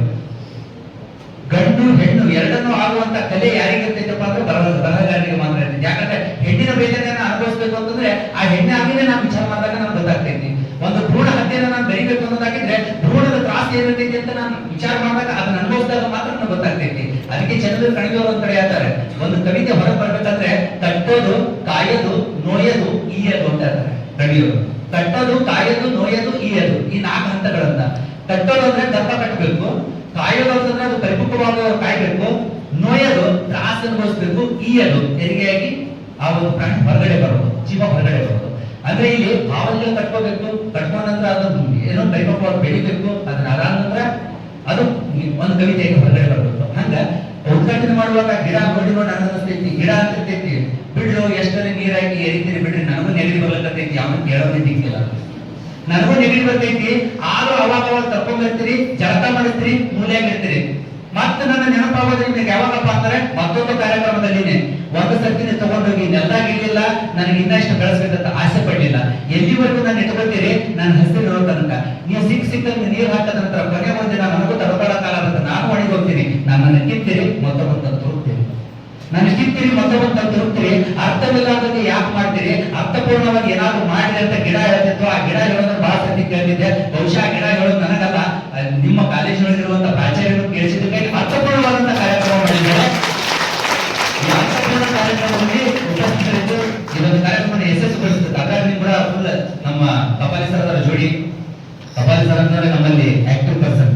ಗಂಡು ಹೆಣ್ಣು ಎರಡನ್ನೂ ಆಗುವಂತ ಕಲೆ ಯಾರಿಗಿರ್ತೈತಪ್ಪ ಅಂದ್ರೆ ಬರಹಗಾರರಿಗೆ ಮಾತ್ರ ಇರ್ತೈತಿ. ಯಾಕಂದ್ರೆ ಹೆಣ್ಣಿನ ಬೇಜನೆಯನ್ನ ಅನುಭವಿಸ್ಬೇಕು ಅಂತಂದ್ರೆ ಆ ಹೆಣ್ಣೆ ಆಗಿನೇ ನಾವು ವಿಚಾರ ಮಾಡಿದಾಗ ನಮ್ಗೆ ಗೊತ್ತಾಗ್ತೈತಿ. ಒಂದು ಭ್ರೂಣ ಹತ್ಯೆಯನ್ನ ನಾನು ಬರೀಬೇಕು ಅನ್ನೋದಾಗಿದ್ರೆ ಭ್ರೂಣದ ತ್ರಾಸ ಏನಿರ್ತೈತಿ ಅಂತ ನಾನು ವಿಚಾರ ಮಾಡಿದಾಗ ಅದನ್ನ ಅನುಭವಿಸಿದಾಗ ಮಾತ್ರ ನಮ್ಗೆ ಗೊತ್ತಾಗ್ತೈತಿ. ಅದಕ್ಕೆ ಚಂದ್ರ ಕಣಿದವರು ಅಂತ ಹೇಳ್ತಾರೆ, ಒಂದು ಕವಿತೆ ಹೊರಗೆ ಬರ್ಬೇಕಂದ್ರೆ ಕಟ್ಟೋದು, ಕಾಯೋದು, ನೋಯೋದು, ಈಯೋದು ಅಂತ ಹೇಳ್ತಾರೆ ಕಣಿಯೋರು. ಕಟ್ಟೋದು, ಕಾಯೋದು, ನೋಯೋದು, ಈಯೋದು, ಈ 4 ಹಂತಗಳಂತ. ಕಟ್ಟೋದು ಅಂದ್ರೆ ದಪ್ಪ ಕಟ್ಟಬೇಕು, ಕಾಯೋದು ಅಂತಂದ್ರೆ ಅದು ಪರಿಪಕ್ವವಾಗುವ ಕಾಯ್ಬೇಕು, ನೋಯೋದು ತ್ರಾಸ ಅನುಭವಿಸ್ಬೇಕು, ಈಯೋದು ಹೆರಿಗೆಯಾಗಿ ಆ ಒಂದು ಪ್ರಾಣಿ ಹೊರಗಡೆ ಬರೋದು, ಜೀವ ಹೊರಗಡೆ ಬರೋದು. ಅಂದ್ರೆ ಇಲ್ಲಿ ಭಾವನೆಗಳು ಕಟ್ಕೋಬೇಕು, ಕಟ್ಕೊಂಡ ನಂತರ ಅದನ್ನು ಏನೋ ಪರಿಪಕ್ವವಾಗಿ ಬೆಳಿಬೇಕು, ಅದನ್ನ ಆರಾಮ ನಂತರ ಅದು ಒಂದು ಕವಿತೆಗೆ ಹೊರಗಡೆ ಬರಬೇಕು. ಹಂಗ ಉದ್ಘಾಟನೆ ಮಾಡುವಾಗ ಗಿಡ ನೋಡಿ ಅನಿಸ್ತೈತಿ, ಗಿಡ ಅಂತಿರ್ತೈತಿ, ಬಿಡ್ಲು ಎಷ್ಟರಲ್ಲಿ ನೀರ್ ಹಾಕಿ ಎರಿತೀರಿ ಬಿಡ್ರಿ, ನನಗೂ ನೆಗಡಿ ಬರ್ಲಕತ್ತೈತಿ, ಅವನು ಕೇಳೋದೇ ದಿಕ್ಕಿಲ್ಲ, ನನಗೂ ನೆಗಡಿ ಬರ್ತೈತಿ. ಆದ್ರೂ ಅವಾಗ ತರ್ಕೊಂಡ್ಬರ್ತೀರಿ, ಜಳಕ ಮಾಡಿಸ್ತೀರಿ, ಮೂಲೆಯಾಗಿರ್ತೀರಿ. ಮತ್ತೆ ನನ್ನ ನೆನಪಾಗೋದ್ರೆ ನಿಮ್ಗೆ ಯಾವಾಗಪ್ಪ ಅಂದ್ರೆ ಮತ್ತೊಂದು ಕಾರ್ಯಕ್ರಮದಲ್ಲಿನೇ ಒಂದು ಸರ್ತಿನೇ ತಗೊಂಡೋಗಿ ನೆಲ್ದಾಗಿರ್ಲಿಲ್ಲ, ನನಗೆ ಇನ್ನಷ್ಟು ಬೆಳೆಸ್ಬೇಕಂತ ಆಸೆ ಪಡ್ಲಿಲ್ಲ. ಎಲ್ಲಿವರೆಗೂ ನಾನು ಇಟ್ಕೊಳ್ತೀರಿ ನನ್ನ ಹೆಸರು ಇರೋ ತನಕ. ನೀವು ಸಿಕ್ಕಂಗೆ ನೀರು ಹಾಕದ ನಂತರ ಕೊನೆ ಒಂದಿನ ನನಗೂ ತಡ್ಕೊಳ್ಳೋಕ್ಕಾಗಲ್ಲ ಅಂತ ನಾನು ಒಣಗಿ ಹೋಗ್ತೀನಿ. ನನ್ನ ಕಿತ್ತೀರಿ ಮತ್ತೊಬ್ಬಂತ ತುರುಕ್ತೀರಿ, ನನ್ನ ಕಿತ್ತೀರಿ ಮತ್ತೊಬ್ಬಂತ ತುರುಕ್ತೀರಿ. ಅರ್ಥವಿಲ್ಲ ಅದಕ್ಕೆ ಯಾಕೆ ಮಾಡ್ತೀರಿ? ಅರ್ಥಪೂರ್ಣವಾಗಿ ಏನಾದ್ರು ಮಾಡಿದೆ ಅಂತ ಗಿಡ ಹೇಳ್ತಿತ್ತು. ಆ ಗಿಡ ಹೇಳೋದನ್ನ ಬಹಳ ಸರ್ತಿ ಕೇಳ್ತಿದ್ದೆ. ಬಹುಶಃ ಗಿಡ ಹೇಳೋದು ನನಗಲ್ಲ, ನಿಮ್ಮ ಕಾಲೇಜಿನಲ್ಲಿರುವಂತ ಪ್ರಾಚಾರ್ಯರು ಕೇಳಿಸಿದ್ದಕ್ಕಾಗಿ ಅರ್ಥಪೂರ್ಣವಾದಂತ ಕಾರ್ಯಕ್ರಮ ಮಾಡಿದ್ದಾರೆ. ಈ ಅರ್ಥಪೂರ್ಣ ಕಾರ್ಯಕ್ರಮದಲ್ಲಿ ಉಪಸ್ಥಿತರಿದ್ದು ಇದೊಂದು ಕಾರ್ಯಕ್ರಮ ಯಶಸ್ಸುಗೊಳಿಸುತ್ತೆ. ಹಾಗಾಗಿ ಕೂಡ ಫುಲ್ ನಮ್ಮ ಕಪಾಲಿ ಸರ್ ಜೋಡಿ, ಕಪಾಲಿ ಸರ್ ಅಂದ್ರೆ ನಮ್ಮಲ್ಲಿ ಆಕ್ಟಿವ್ ಪರ್ಸನ್.